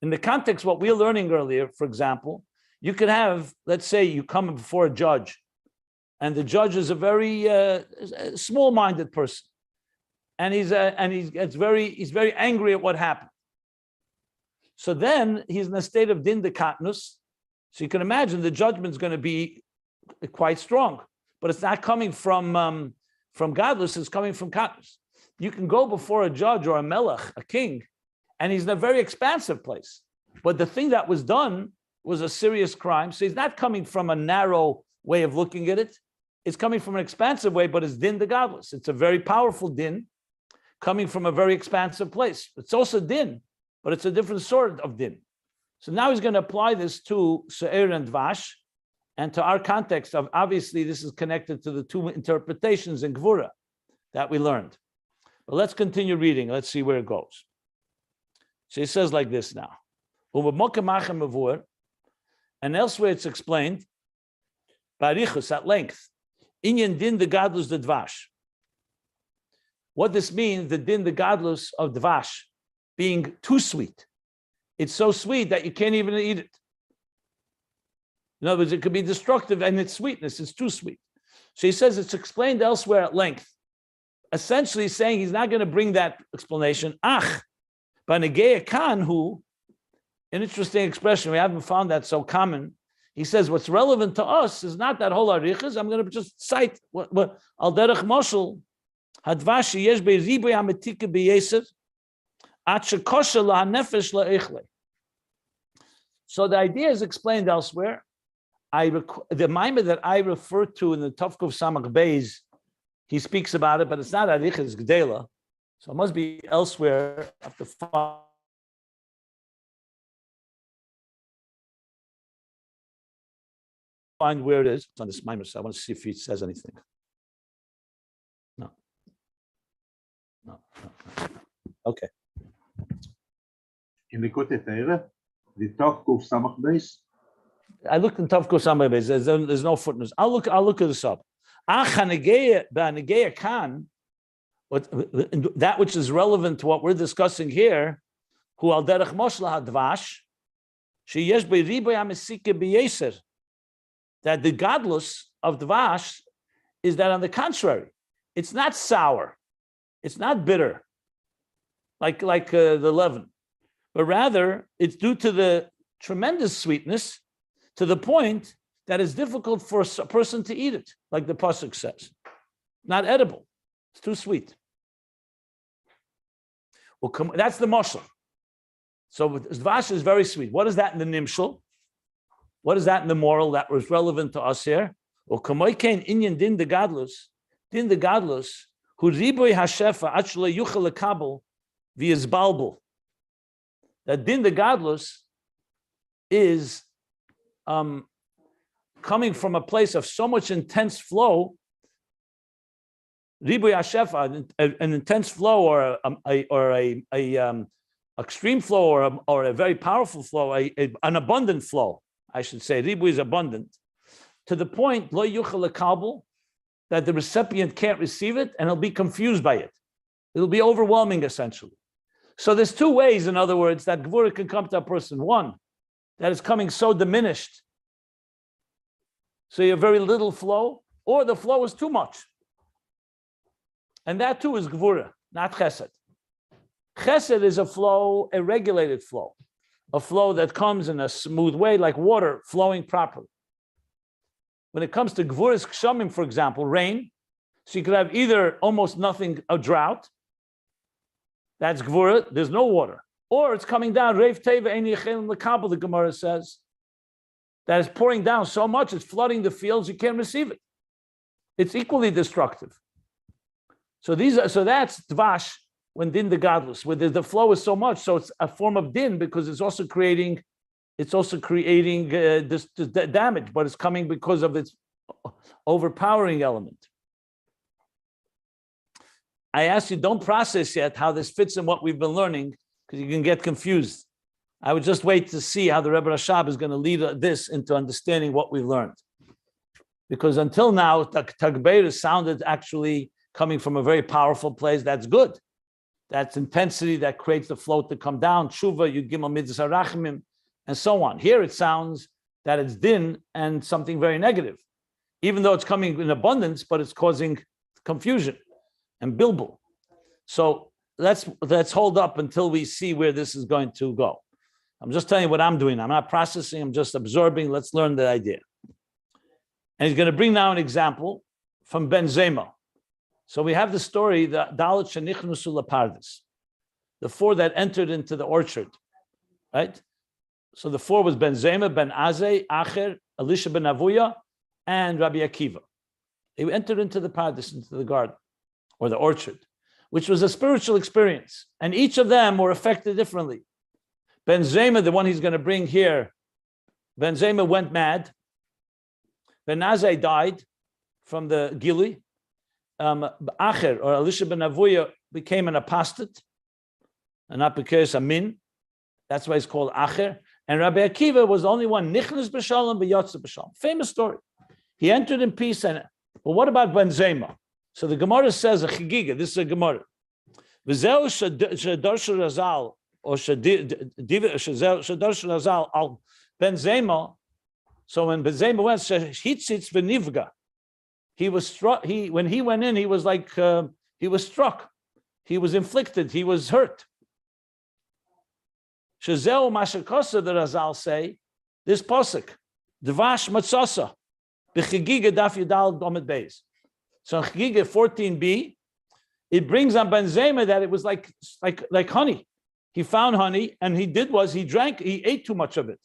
In the context, what we were learning earlier, for example, you could have, let's say you come before a judge, and the judge is a very small-minded person. And he's very angry at what happened. So then he's in a state of din de katnus. So you can imagine the judgment is going to be quite strong, but it's not coming from godless, it's coming from katnus. You can go before a judge or a melech, a king, and he's in a very expansive place. But the thing that was done was a serious crime. So he's not coming from a narrow way of looking at it. It's coming from an expansive way, but it's din de godless. It's a very powerful din coming from a very expansive place. It's also din, but it's a different sort of din. So now he's going to apply this to Se'er and Dvash, and to our context of, obviously, this is connected to the two interpretations in Gevurah that we learned. But let's continue reading. Let's see where it goes. So he says like this now. And elsewhere it's explained, Barichus, at length, Inyan din the godless the Dvash. What this means, the din the godless of Dvash, being too sweet. It's so sweet that you can't even eat it. In other words, it could be destructive and its sweetness is too sweet. So he says it's explained elsewhere at length. Essentially saying he's not going to bring that explanation. Ach, Banegeya Khan, who, an interesting expression, we haven't found that so common. He says what's relevant to us is not that whole arichas. I'm going to just cite what al derech moshel hadvashi yesh be'ribui hamitika be'yeser at shekosha lahanefesh la'ichle. So the idea is explained elsewhere. The mimer that I refer to in the Tovkov Samach Beis, he speaks about it, but it's not arichas, it's gedela. So it must be elsewhere. I have to find where it is. It's on this mimer, so I want to see if he says anything. No. Okay. In the Kote Teire, the Tovkov Samach Beis. I looked in Tovkov Samach Beis. There's no footnotes. I'll look this up. Negeya Khan, that which is relevant to what we're discussing here, who al derech moshla hadvash, sheyesh be'ribui hamisika be'yeser, that the godless of dvash is that on the contrary, it's not sour, it's not bitter, like the leaven, but rather it's due to the tremendous sweetness to the point that it's difficult for a person to eat it, like the pasuk says, not edible. It's too sweet. Well, that's the mashal. So dvash is very sweet. What is that in the nimshal? What is that in the moral that was relevant to us here? Well, kamoykein inyan din the godless, who riboy hashefa actually yuchel lekabel v'yizbalbul. That din the godless is coming from a place of so much intense flow. Riboy hashefa, an intense flow, or a extreme flow, or a very powerful flow, an abundant flow. I should say, ribu is abundant, to the point lo yuchel lekabel, that the recipient can't receive it and he'll be confused by it. It'll be overwhelming, essentially. So there's two ways, in other words, that Gevurah can come to a person. One, that is coming so diminished, so you have very little flow, or the flow is too much. And that too is Gevurah, not Chesed. Chesed is a flow, a regulated flow. A flow that comes in a smooth way, like water flowing properly. When it comes to Gevurah's Kshamim, for example, rain, so you could have either almost nothing, a drought, that's Gevurah, there's no water, or it's coming down, Reif Teva Ein Yechelim L'Kabel, the Gemara says, that is pouring down so much, it's flooding the fields, you can't receive it. It's equally destructive. So that's Dvash, when din the godless, where the flow is so much, so it's a form of din because it's also creating this damage, but it's coming because of its overpowering element. I ask you, don't process yet how this fits in what we've been learning, because you can get confused. I would just wait to see how the Rebbe Rashab is going to lead this into understanding what we've learned. Because until now, Tagbeir sounded actually coming from a very powerful place. That's good. That's intensity that creates the float to come down. Tshuva, you gimel mitzvah rachmim, and so on. Here it sounds that it's din and something very negative, even though it's coming in abundance, but it's causing confusion and bilbul. So let's hold up until we see where this is going to go. I'm just telling you what I'm doing. I'm not processing. I'm just absorbing. Let's learn the idea. And he's going to bring now an example from Ben Zoma. So we have the story, the Dalet Shenichnusu Lapardis, the four that entered into the orchard, right? So the four was Ben Zoma, Ben Azai, Acher, Elisha ben Avuya, and Rabbi Akiva. They entered into the Pardes, into the garden, or the orchard, which was a spiritual experience. And each of them were affected differently. Ben Zoma, the one he's going to bring here, Ben Zoma went mad. Ben Azai died from the Gili. Acher, or Elisha ben Avuya, became an apostate, an apikes amin. That's why he's called Acher. And Rabbi Akiva was the only one, Nichnas b'shalom v'yotze b'shalom. Famous story. He entered in peace. But what about Ben Zoma? So the Gemara says a chigiga. This is a Gemara. V'zeu shedarshu razal, or shedarshu razal al Ben Zoma. So when Ben Zoma went, hitzitz v'nivga. He was struck. When he went in, he was like he was struck. He was inflicted. He was hurt. Shazeu Mashakosa, the Razal say, this posuk, Dvash Matzasa, B'chigiga Daf Yudal Ayin Beis. So in Chigiga 14b, it brings on Ben Zoma that it was like honey. He found honey, and he ate too much of it,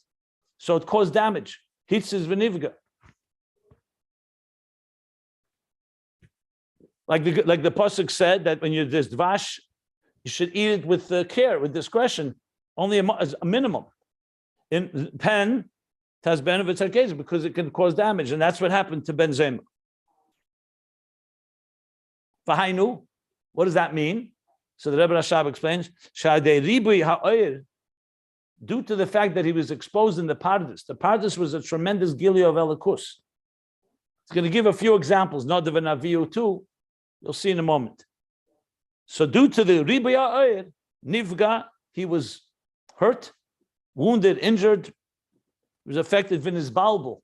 so it caused damage. Hitzis v'nivga. Like the pasuk said that when you're this dvash, you should eat it with care, with discretion, only a minimum. In pen, it has benefits because it can cause damage, and that's what happened to Ben Zoma. V'hainu, what does that mean? So the Rebbe Rashab explains, due to the fact that he was exposed in the Pardes was a tremendous gili of Elikus. It's going to give a few examples, not the Venaviu too. You'll see in a moment. So due to the Ribuya Oyer, Nivga, he was hurt, wounded, injured, he was affected in his balbul,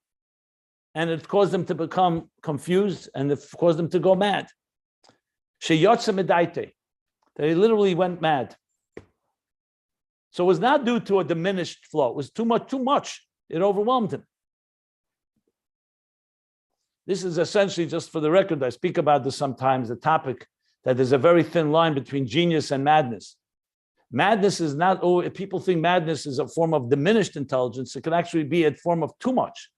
and it caused him to become confused, and it caused him to go mad. Sheyotze medaite, that he literally went mad. So it was not due to a diminished flow. It was too much. It overwhelmed him. This is essentially, just for the record, I speak about this sometimes, the topic that there's a very thin line between genius and madness. Madness is not, people think madness is a form of diminished intelligence. It can actually be a form of too much.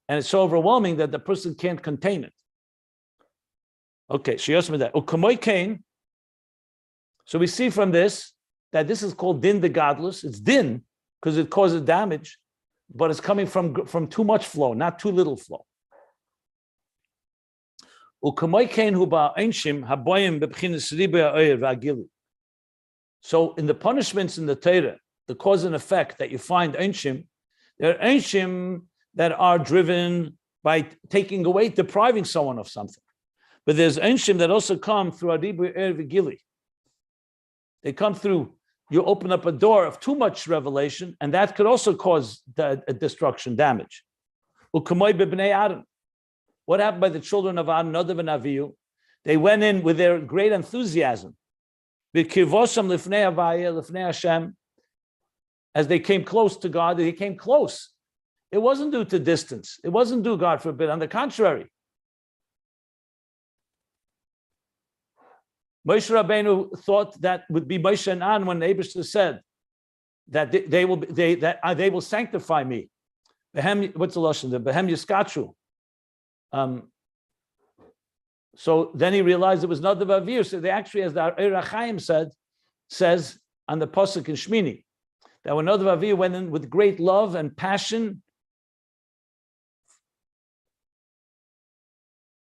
And it's so overwhelming that the person can't contain it. Okay, so we see from this that this is called din the godless. It's din because it causes damage, but it's coming from too much flow, not too little flow. So in the punishments in the Torah, the cause and effect that you find Einshim, there are Einshim that are driven by taking away, depriving someone of something. But there's Einshim that also come through Aribu Er Vigili. They come through, you open up a door of too much revelation, and that could also cause destruction, damage. What happened by the children of Adam, Nadav and Avihu? They went in with their great enthusiasm. As they came close to God, they came close. It wasn't due to distance. It wasn't due, God forbid. On the contrary, Moshe Rabbeinu thought that would be Moshe and An when Eibishter said that they will sanctify me. What's the lashon? The Behem Yiskatru. So then he realized it was not the Vavir. So they actually, as the Eir HaChaim says on the Pasuk in Shmini, that when Nadav Avihu went in with great love and passion.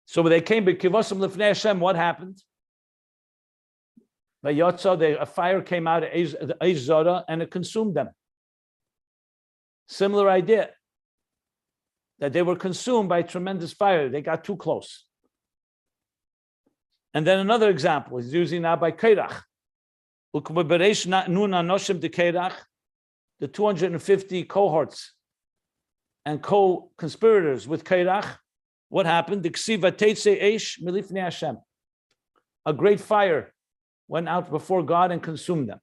So when they came, but Kivosam Lifnei Hashem, what happened? By Yotza, a fire came out of Eish Zora and it consumed them. Similar idea. that they were consumed by tremendous fire. They got too close. And then another example is using now by Kairach. The 250 cohorts and co-conspirators with Kairach, what happened? A great fire went out before God and consumed them.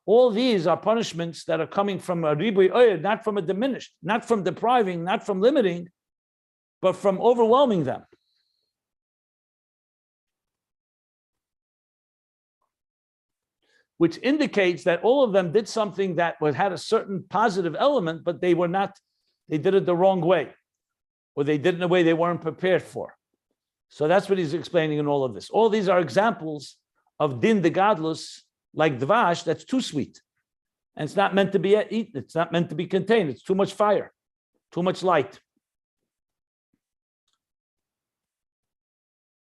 All these are punishments that are coming from a ribui oyed, not from a diminished, not from depriving, not from limiting, but from overwhelming them. Which indicates that all of them did something that had a certain positive element, but they did it the wrong way, or they did it in a way they weren't prepared for. So that's what he's explaining in all of this. All these are examples of din de gadlus, like dvash, that's too sweet. And it's not meant to be eaten. It's not meant to be contained. It's too much fire, too much light.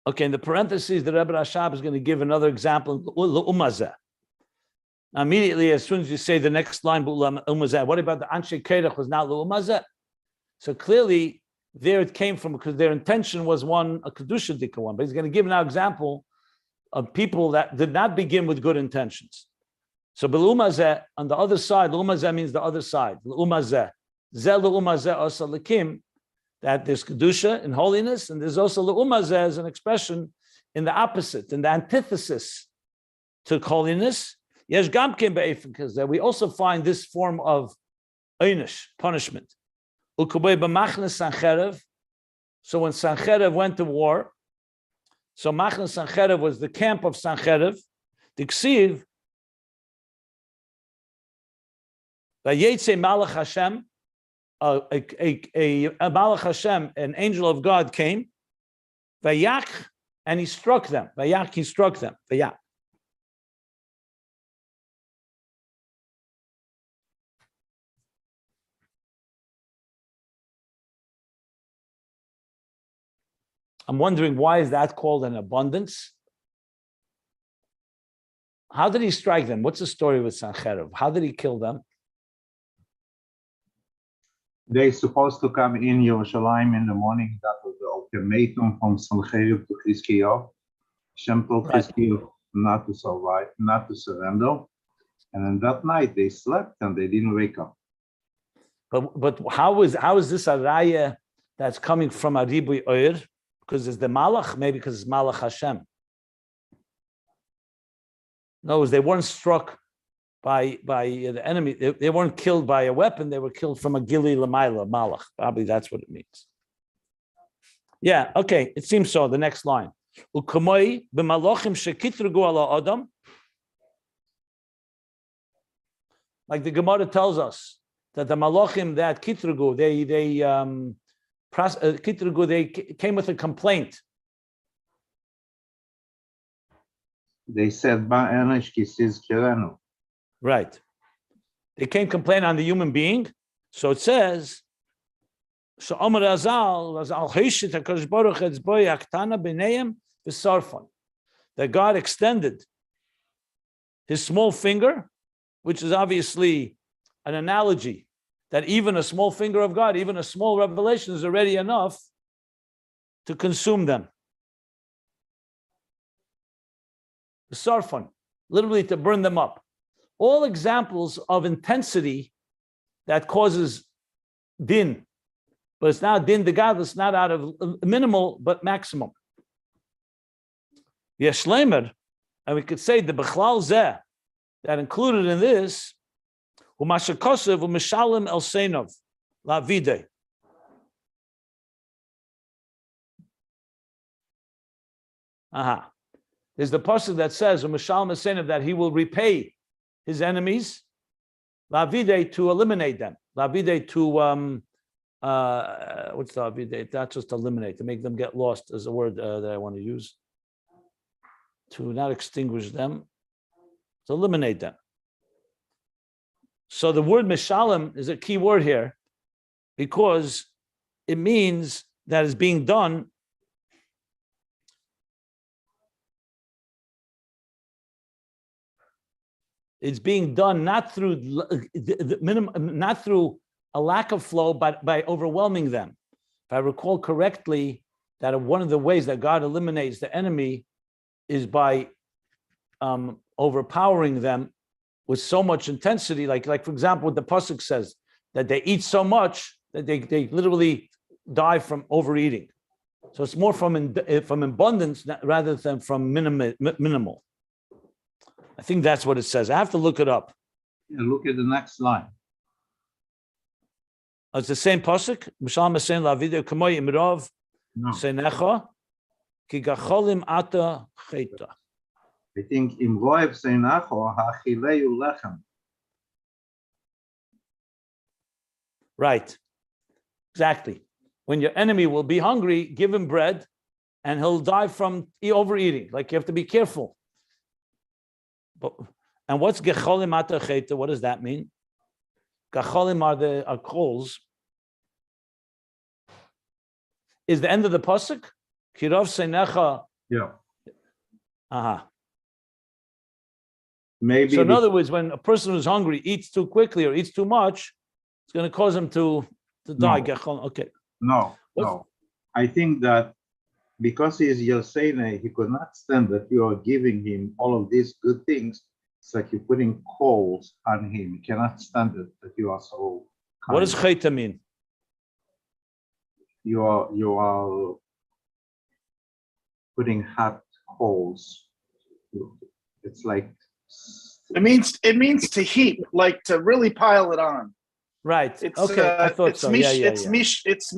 Okay, in the parentheses, the Rebbe Rashab is going to give another example, l'umazeh. Now, immediately, as soon as you say the next line, what about the Anshe Kerech was not l'umazeh? So clearly, there it came from, because their intention was a Kedusha Dika one. But he's going to give now example of people that did not begin with good intentions. So l'umazeh, on the other side, l'umazeh means the other side. L'umazeh. Zeh l'umazeh asa l'kim, that there's Kedusha in holiness, and there's also l'umazeh as an expression in the opposite, in the antithesis to holiness. Yesh gamkim be'efin, because we also find this form of einish, punishment. Ukubei b'machnes Sancherev. So when Sancherev went to war, so Machnes Sancherev was the camp of Sancherev. The Ksiv, Vayetze Malach Hashem, a Malach Hashem, an angel of God came, Vayak, and he struck them. Vayak, he struck them. Vayak. I'm wondering, why is that called an abundance? How did he strike them? What's the story with Sancherev? How did he kill them? They're supposed to come in Yerushalayim in the morning. That was the ultimatum from Sancherev to Chizkiyahu. Shem told Chizkiyahu not to survive, not to surrender. And then that night they slept and they didn't wake up. But how is this a raya that's coming from a ribui oir? Because it's the Malach, maybe because it's Malach Hashem. No, they weren't struck by the enemy. They weren't killed by a weapon. They were killed from a gili lamaila, Malach. Probably that's what it means. Yeah, okay, it seems so. The next line. Ukamoi b'malochim shekitrugu ala adam. Like the Gemara tells us that the Malachim that kitrugu, they came with a complaint. They said, right. They came complain on the human being. So it says, that God extended his small finger, which is obviously an analogy that even a small finger of God, even a small revelation is already enough to consume them. The sarfan, literally to burn them up. All examples of intensity that causes din, but it's now din de God, it's not out of minimal, but maximum. Yeshlemer, and we could say the bechlal zeh, that included in this, Umashakosev u'mishalim el seinov la vide. There's the pasuk that says u'mishalim el seinov, that he will repay his enemies, la vide, to eliminate them, la vide, to what's la vide? Not just eliminate, to make them get lost is a word that I want to use. To not extinguish them, to eliminate them. So the word mishalim is a key word here because it means that it's being done not through the minimum, not through a lack of flow, but by overwhelming them. if I recall correctly, that one of the ways that God eliminates the enemy is by overpowering them with so much intensity. Like for example, what the pasuk says, that they eat so much that they literally die from overeating. So it's more from abundance rather than from minimal. I think that's what it says. I have to look it up. Yeah, look at the next line. It's the same pasuk. No, Senecha, ki gacholim ata cheta. I think imroev seinacho hachileu lechem. Right. Exactly. When your enemy will be hungry, give him bread, and he'll die from overeating. Like you have to be careful. And what's gecholim ata cheta? What does that mean? Gecholim are coals. Is the end of the pasuk? Kirov senecha. Yeah. Uh-huh. Maybe. So in other words, when a person who's hungry eats too quickly or eats too much, it's going to cause him to die. Okay. No. I think that because he is Yosene, he could not stand that you are giving him all of these good things. It's like you're putting coals on him. He cannot stand it that you are so kind. What does cheta mean? You are putting hot coals. It's like it means to heap, like to really pile it on. Right. It's, okay. I thought it's so. It's mishle. It's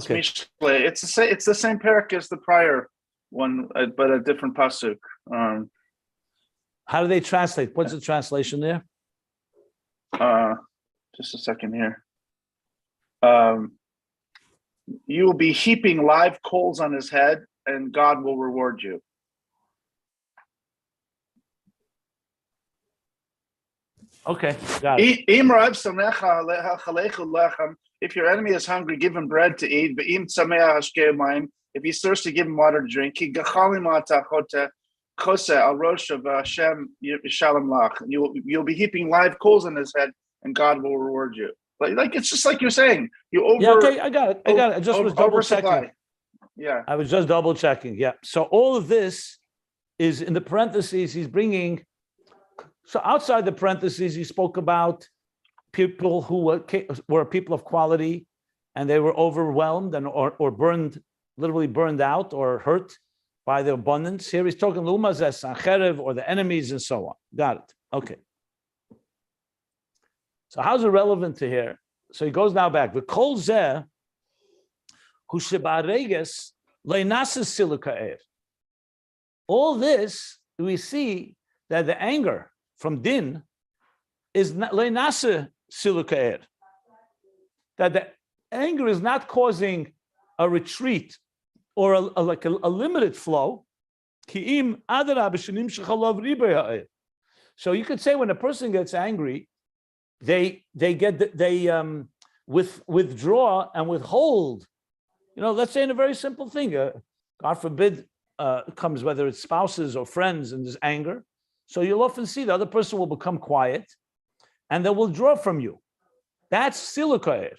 okay. mishle. It's the same parak as the prior one, but a different pasuk. How do they translate? What's the translation there? Just a second here. You will be heaping live coals on his head, and God will reward you. Okay, got it. If your enemy is hungry, give him bread to eat. If he's thirsty, give him water to drink. You'll be heaping live coals on his head, and God will reward you. Like it's just like you're saying. Okay, I got it. I just was double checking. Yeah, I was just double checking. Yeah. So all of this is in the parentheses. He's bringing. So outside the parentheses, he spoke about people who were people of quality, and they were overwhelmed and or burned, literally burned out or hurt by the abundance. Here he's talking lumazes, sancherev, or the enemies, and so on. Got it. Okay. So how's it relevant to here? So he goes now back. The kol zeh hu shebareges leinases siluka'er. All this we see that the anger from din is leinase siluka'er. That the anger is not causing a retreat or a limited flow. Ki'im adarab shenim shechalav ribei. So you could say when a person gets angry, they withdraw and withhold. Let's say in a very simple thing, God forbid, comes whether it's spouses or friends, and there's anger. So you'll often see the other person will become quiet, and they will withdraw from you. That's siluka'er.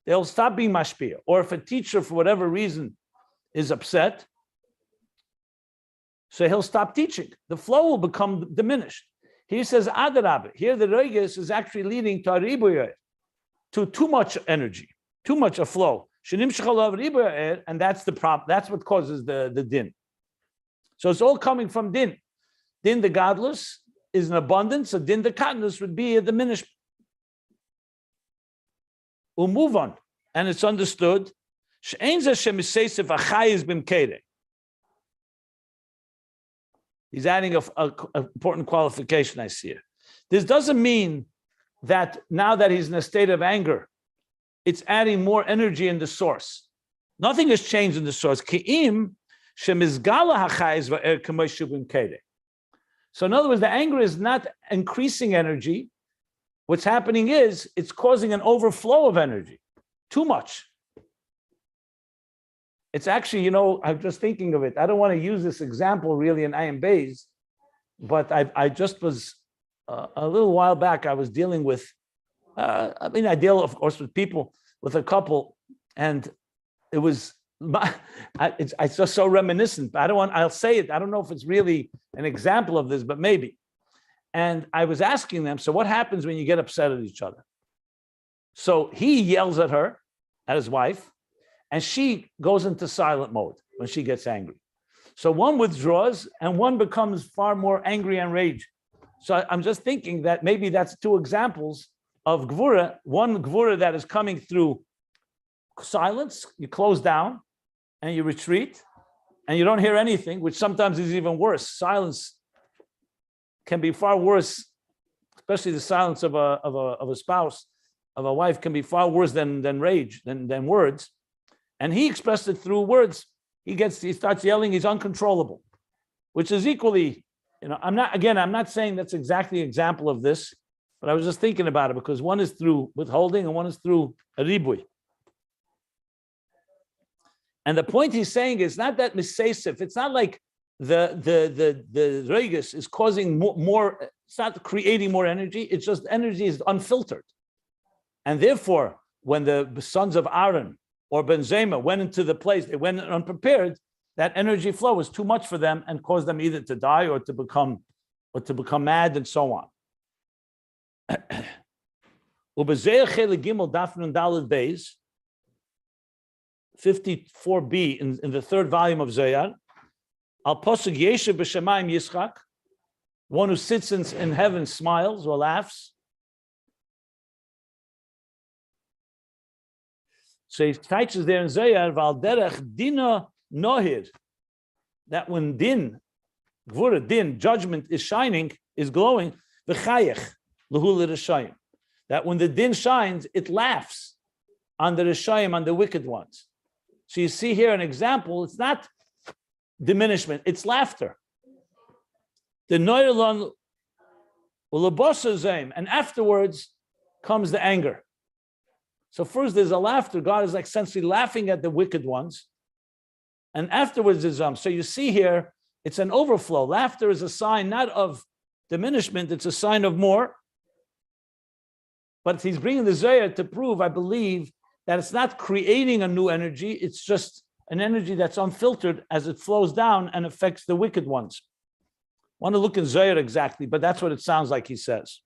They'll stop being mashpia. Or if a teacher, for whatever reason, is upset, so he'll stop teaching. The flow will become diminished. He says, Adarab. Here the regis is actually leading to a to too much energy, too much a flow. And that's the problem. That's what causes the din. So it's all coming from din. Din the godless is an abundance. So din the godless would be a diminished. We'll move on. And it's understood. He's adding an important qualification, I see it. This doesn't mean that now that he's in a state of anger, it's adding more energy in the source. Nothing has changed in the source. So in other words, the anger is not increasing energy. What's happening is it's causing an overflow of energy, too much. It's actually, I'm just thinking of it. I don't want to use this example really in Ayin Beis, but I just was, a little while back, I was dealing with I mean, ideal, of course, with people, with a couple, and it was, it's just so reminiscent. I'll say it. I don't know if it's really an example of this, but maybe. And I was asking them, so what happens when you get upset at each other? So he yells at her, at his wife, and she goes into silent mode when she gets angry. So one withdraws and one becomes far more angry and rage. So I'm just thinking that maybe that's two examples of Gevurah. One Gevurah that is coming through silence, you close down and you retreat and you don't hear anything, which sometimes is even worse. Silence can be far worse, especially the silence of a spouse, of a wife, can be far worse than rage, than words. And he expressed it through words. He starts yelling, he's uncontrollable, which is equally, I'm not saying that's exactly an example of this, but I was just thinking about it because one is through withholding and one is through a ribui. And the point he's saying is not that misasif. It's not like the regus is causing more, it's not creating more energy. It's just energy is unfiltered. And therefore, when the sons of Aaron or Ben Zoma went into the place, they went unprepared, that energy flow was too much for them and caused them either to die or to become mad and so on. 54b in the third volume of Zohar, Al Posuk Yeshev B'Shamayim Yischak, one who sits in heaven smiles or laughs. So he teaches there in Zohar, Val Derech Dina Nohir, that when Din, Gevurah Din, judgment is shining, is glowing, V'chayech L'hu L'Rishayim, that when the Din shines, it laughs on the Rishayim, on the wicked ones. So you see here an example, it's not diminishment, it's laughter. The Noirlon Ulabosazim, and afterwards comes the anger. So first there's a laughter. God is like essentially laughing at the wicked ones. And afterwards is so you see here, it's an overflow. Laughter is a sign not of diminishment, it's a sign of more. But he's bringing the Zohar to prove, I believe, that it's not creating a new energy, it's just an energy that's unfiltered as it flows down and affects the wicked ones. I want to look in Zohar exactly, but that's what it sounds like he says.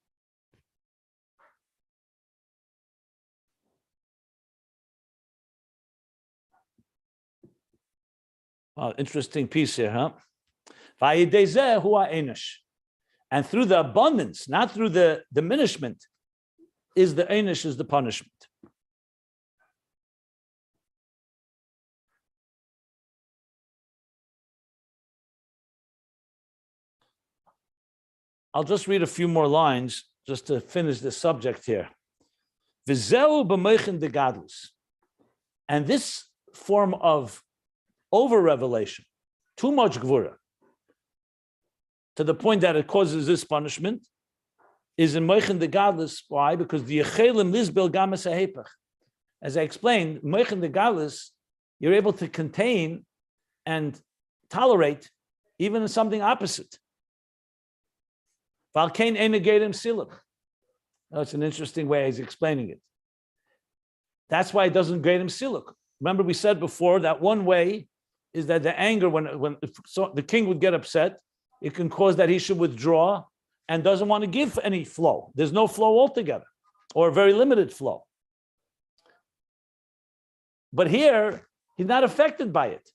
Well, interesting piece here, huh? And through the abundance, not through the diminishment, is the einish, is the punishment. I'll just read a few more lines just to finish the subject here. V'zeu b'mochin de gadlus. And this form of over-revelation, too much Gevurah, to the point that it causes this punishment, is in Mochin de gadlus. Why? Because the yechelim lisbel gamas hahepach. As I explained, Mochin de gadlus, you're able to contain and tolerate even something opposite. Valkain enegadim siluk. That's an interesting way he's explaining it. That's why it doesn't grade him siluk. Remember, we said before that one way is that the anger, when the king would get upset, it can cause that he should withdraw and doesn't want to give any flow. There's no flow altogether, or a very limited flow. But here, he's not affected by it.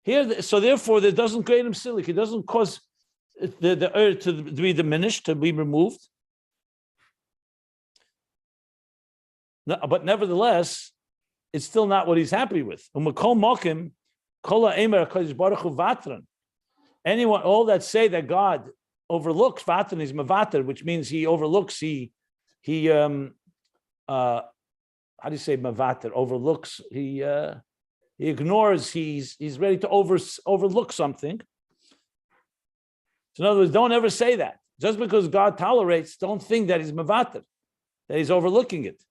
Here, so therefore, there doesn't grade him siluk. It doesn't cause the earth to be diminished, to be removed. No, but nevertheless, it's still not what he's happy with. Anyone, all that say that God overlooks, vatran is mavater, which means he overlooks, how do you say mavater? Overlooks, he ignores, he's ready to overlook something. So in other words, don't ever say that. Just because God tolerates, don't think that he's mavater, that he's overlooking it.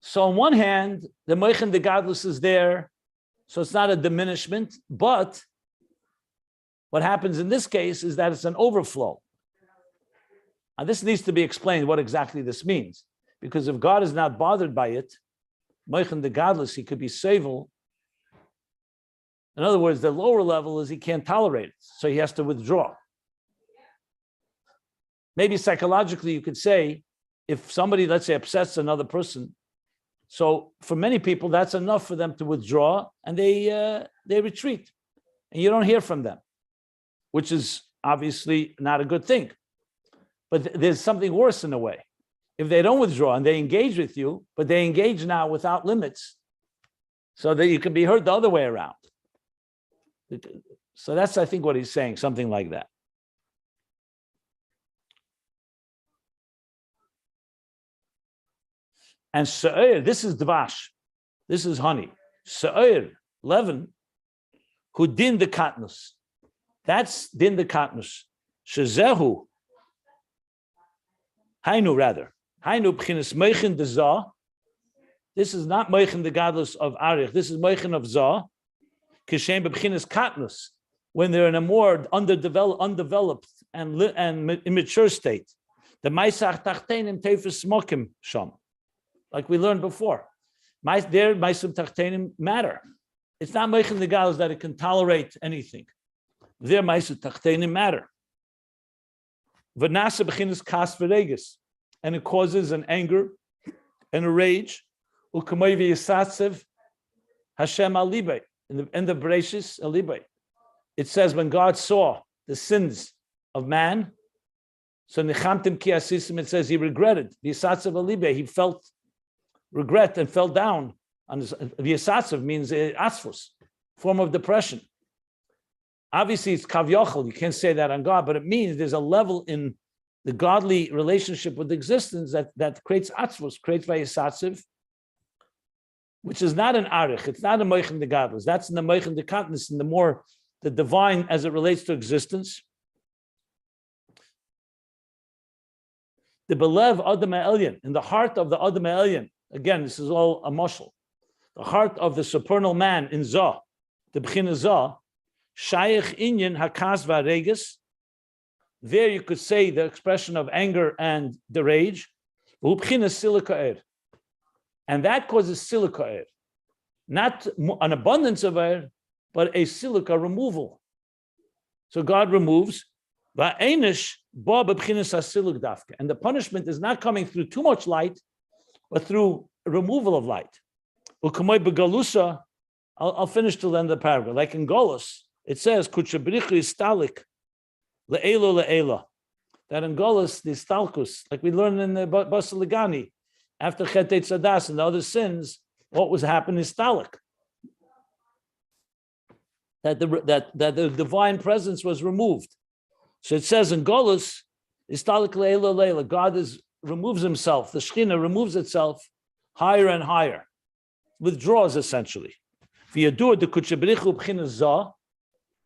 So on one hand, the Mochin de gadlus is there, so it's not a diminishment, but What happens in this case is that it's an overflow. Now, this needs to be explained what exactly this means, because if God is not bothered by it, Mochin the godless, he could be sevel. In other words, the lower level is he can't tolerate it, so he has to withdraw. Maybe psychologically you could say, if somebody, let's say, upsets another person, so for many people that's enough for them to withdraw, and they retreat, and you don't hear from them, which is obviously not a good thing. But there's something worse in a way. If they don't withdraw and they engage with you, but they engage now without limits, so that you can be heard the other way around. So that's, I think, what he's saying, something like that. And Sa'ir, this is dvash, this is honey. Sa'ir, leaven, who din the katnus. That's din the katnus. Shezehu, hainu rather. Hainu b'chinas Mochin the Zah. This is not Mochin the godless of Arich. This is Mochin of Zah. Kishem b'chinas katnus, when they're in a more undeveloped and immature state. The Maisach tachtenim tefes smokim sham. Like we learned before, their Maisum Tachtenim matter. It's not Mochin the godless that it can tolerate anything. Their Maisum Tachtenim matter. V'nasa b'chinas kas v'regis, and it causes an anger and a rage. U'kamay v'yisatzev Hashem alibay, in the end of Bereshis alibay. It says when God saw the sins of man, so nechamtim ki asisim, it says he regretted v'yisatzev alibay. He felt regret and fell down on his. V'yisatzev means asfus, form of depression. Obviously, it's kavyochel. You can't say that on God, but it means there's a level in the godly relationship with existence that creates atzvus, creates vayisatzev, which is not an arich. It's not a Mochin the godless. That's in the Mochin the katnus, in the divine as it relates to existence. The belev adam ha'elyon, in the heart of the adam ha'elyon. Again, this is all a mashal. The heart of the supernal man in Zah, the b'china Zah, shayich inyan hakas v'areges. There you could say the expression of anger and the rage. V'hu silika er. And that causes silika er. Not an abundance of air, but a silica removal. So God removes. Va'enish ba b'chinas hasiluk dafka. And the punishment is not coming through too much light, but through removal of light. U'kamay begalusa, I'll finish till the end of the paragraph. Like in Golus, it says, Kuchabrichu istalik le'elo le'ela. That in Golus, the stalkus, like we learned in the Basaligani, after Chetei Tzadas and the other sins, what was happening is stalik. That the divine presence was removed. So it says in Golus, istalik le'elo le'ela, God removes himself, the Shekhinah removes itself higher and higher, withdraws essentially. And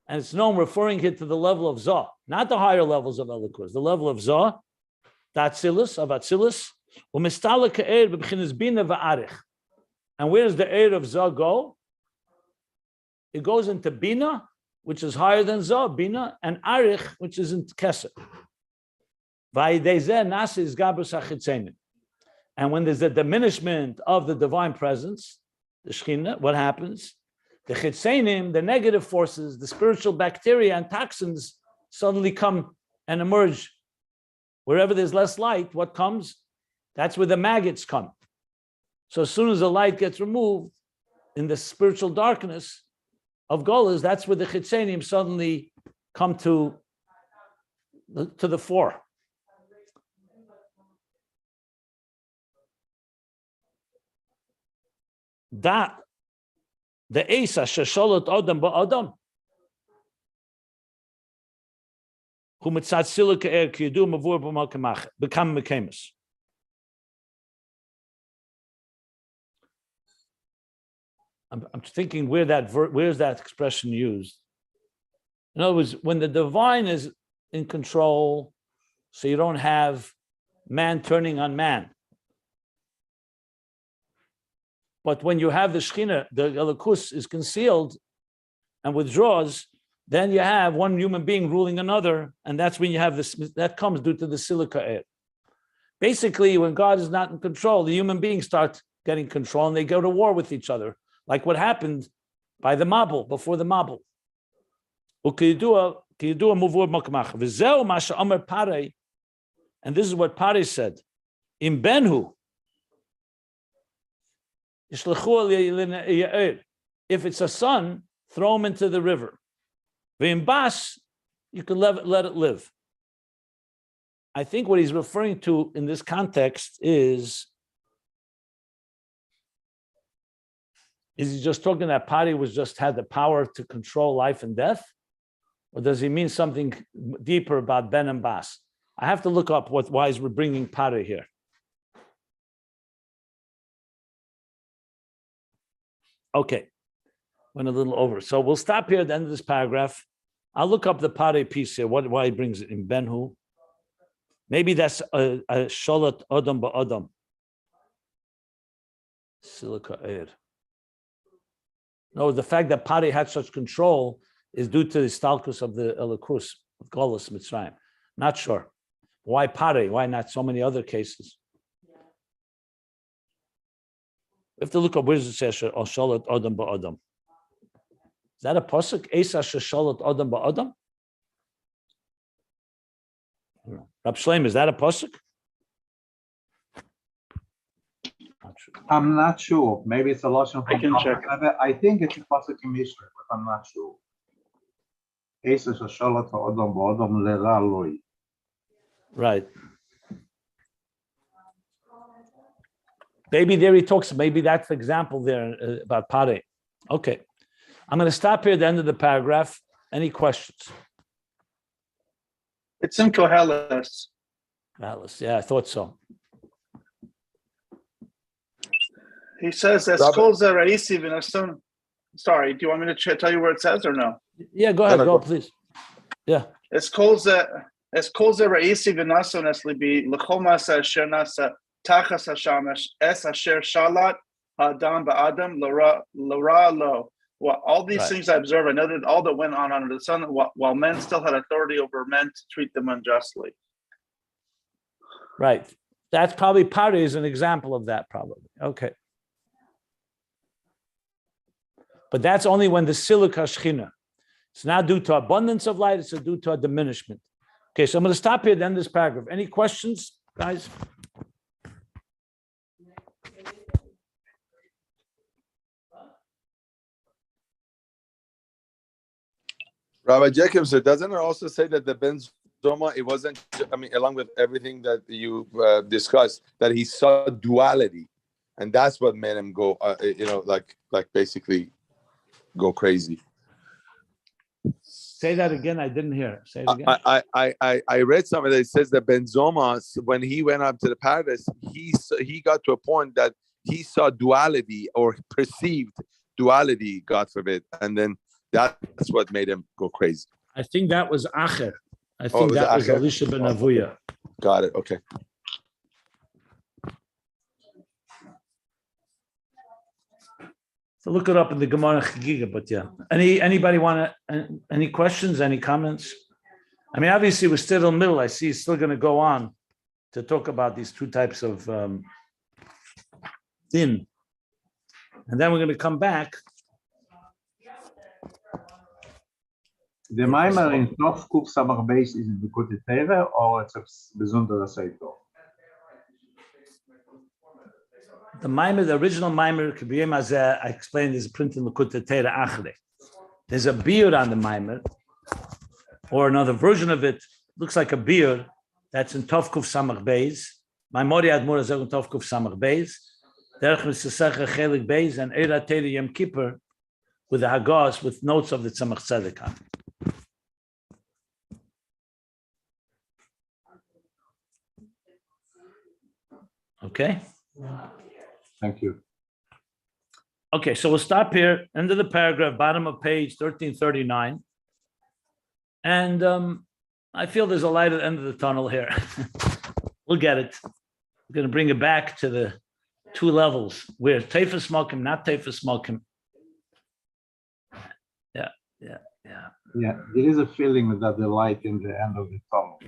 it's known referring here to the level of Zah, not the higher levels of Elikuz, the level of Zah, the Atzilus, of Atzilus. And where does the air of Zah go? It goes into Bina, which is higher than Zah, Bina, and Arich, which is in Keser. And when there's a diminishment of the divine presence, the Shekhinah, what happens? The chitzenim, the negative forces, the spiritual bacteria and toxins suddenly come and emerge. Wherever there's less light, what comes? That's where the maggots come. So as soon as the light gets removed in the spiritual darkness of Golas, that's where the chitzenim suddenly come to the fore. That the Esa shesholot Adam ba'Adam, who mitzat silika er ki yedu mavur b'malkamach become mekamus. I'm thinking where's that expression used? In other words, when the divine is in control, so you don't have man turning on man. But when you have the Shekhinah, the Elikus is concealed and withdraws, then you have one human being ruling another, and that's when you have this, that comes due to the silica air. Basically, when God is not in control, the human beings start getting control and they go to war with each other, like what happened by the Mabul, before the Mabul. And this is what Pare said. In Benhu, if it's a son, throw him into the river. In Bas, you can let it live. I think what he's referring to in this context is he just talking that Pari was just had the power to control life and death? Or does he mean something deeper about Ben and Bas? I have to look up why we're bringing Pari here. Okay, went a little over. So we'll stop here at the end of this paragraph. I'll look up the Pari piece here, why he brings it in Benhu. Maybe that's a Sholat Adam Ba'adam. Silica air. No, the fact that Pari had such control is due to the stalkus of the Elikus, of Golos Mitzrayim. Not sure. Why Pari? Why not so many other cases? We have to look up where does it say Sholat Adam Ba'adam. Is that a pasuk? Esa Sholat Adam Ba'adam? Rab Shleim, is that a pasuk? I'm not sure. Maybe it's a lotion from I can check. I think it's a pasuk in Mishnah, but I'm not sure. Right. Maybe there he talks, maybe that's the example there about Pare. Okay. I'm going to stop here at the end of the paragraph. Any questions? It's in Koheles. Alice, yeah, I thought so. He says that's Kolza Raisi Vinasun. Sorry, do you want me to tell you where it says or no? Yeah, go ahead, go please. Yeah. It's Kolza Raisi Vinasun Eslibi Lachomas Asher Nasa Tachas Hashamash Es Asher Shalat Adam Ba'adam Lara Lo. Well, all these things I observe, I know that all that went on under the sun, while men still had authority over men to treat them unjustly. Right. That's probably Pari is an example of that, probably. Okay. But that's only when the silica shchina. It's not due to abundance of light, it's due to a diminishment. Okay, so I'm going to stop here at the end of this paragraph. Any questions, guys? Rabbi Jacobs, doesn't it also say that the Ben Zoma, it wasn't, I mean, along with everything that you discussed, that he saw duality, and that's what made him go, like basically go crazy. Say that again. I didn't hear. Say it again. I read something that says that Ben Zoma, when he went up to the paradise, he got to a point that he saw duality or perceived duality, God forbid, and then that's what made him go crazy. I think that was Acher. I think that was Elisha ben Avuya. Got it. Okay. So look it up in the Gemara Chagiga, but yeah. Anybody want any questions, any comments? I mean, obviously we're still in the middle. I see he's still going to go on to talk about these two types of din. And then we're going to come back. The mimer in Tov Kuf Samach Beis is in the Likutei Torah, or it's a besondere Sefer? The mimer, the original mimer, I explained, is printed in Likutei Torah Achre. There's a beard on the mimer, or another version of it, looks like a beard that's in Tov Kuf Samach Beis. My Mori Admor is in Tov Kuf Samach Beis. Derech Mitzvah Chelik Beis and Eira Torah Yom Kippur with the Hagos with notes of the Tzemach Tzedek on it. Okay. Thank you. Okay, so we'll stop here, end of the paragraph, bottom of page 1339. And I feel there's a light at the end of the tunnel here. We'll get it. We're going to bring it back to the two levels where Teifas Mokim, not Teifas Mokim. Yeah. Yeah, there is a feeling that the light in the end of the tunnel,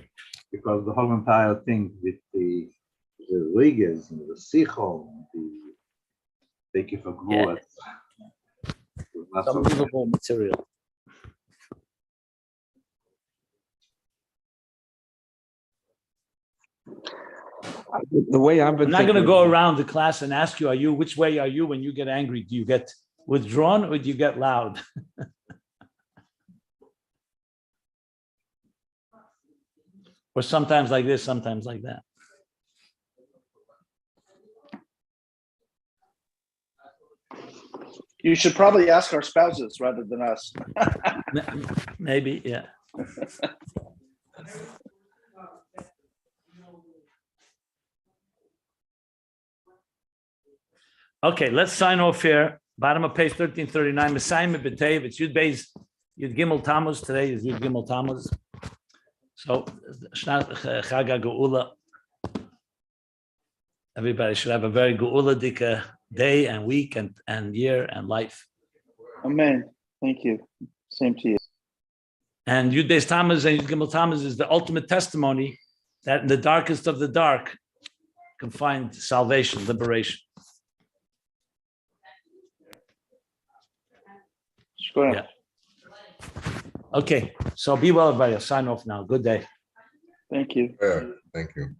because the whole entire thing with the riggers and the sichel, the take it for Yeah. granted. Not so Unbelievable material. The way I've been I'm not going to thinking go about it, around the class and ask you, which way are you when you get angry? Do you get withdrawn or do you get loud? Or sometimes like this, sometimes like that. You should probably ask our spouses rather than us. Maybe, yeah. Okay, let's sign off here. Bottom of page 1339. Messiah B'Tev. It's Yud Beis, Yud Gimel Tammuz. Today is Yud Gimel Tammuz. So, Chag HaGeula. Everybody should have a very Geula-dika day and week and year and life. Amen. Thank you. Same to you. And Yud Beis Tammuz and Yud Gimel Tammuz is the ultimate testimony that in the darkest of the dark can find salvation, liberation. Sure. Yeah. Okay, so be well, everybody. I'll sign off now. Good day. Thank you. Yeah, thank you.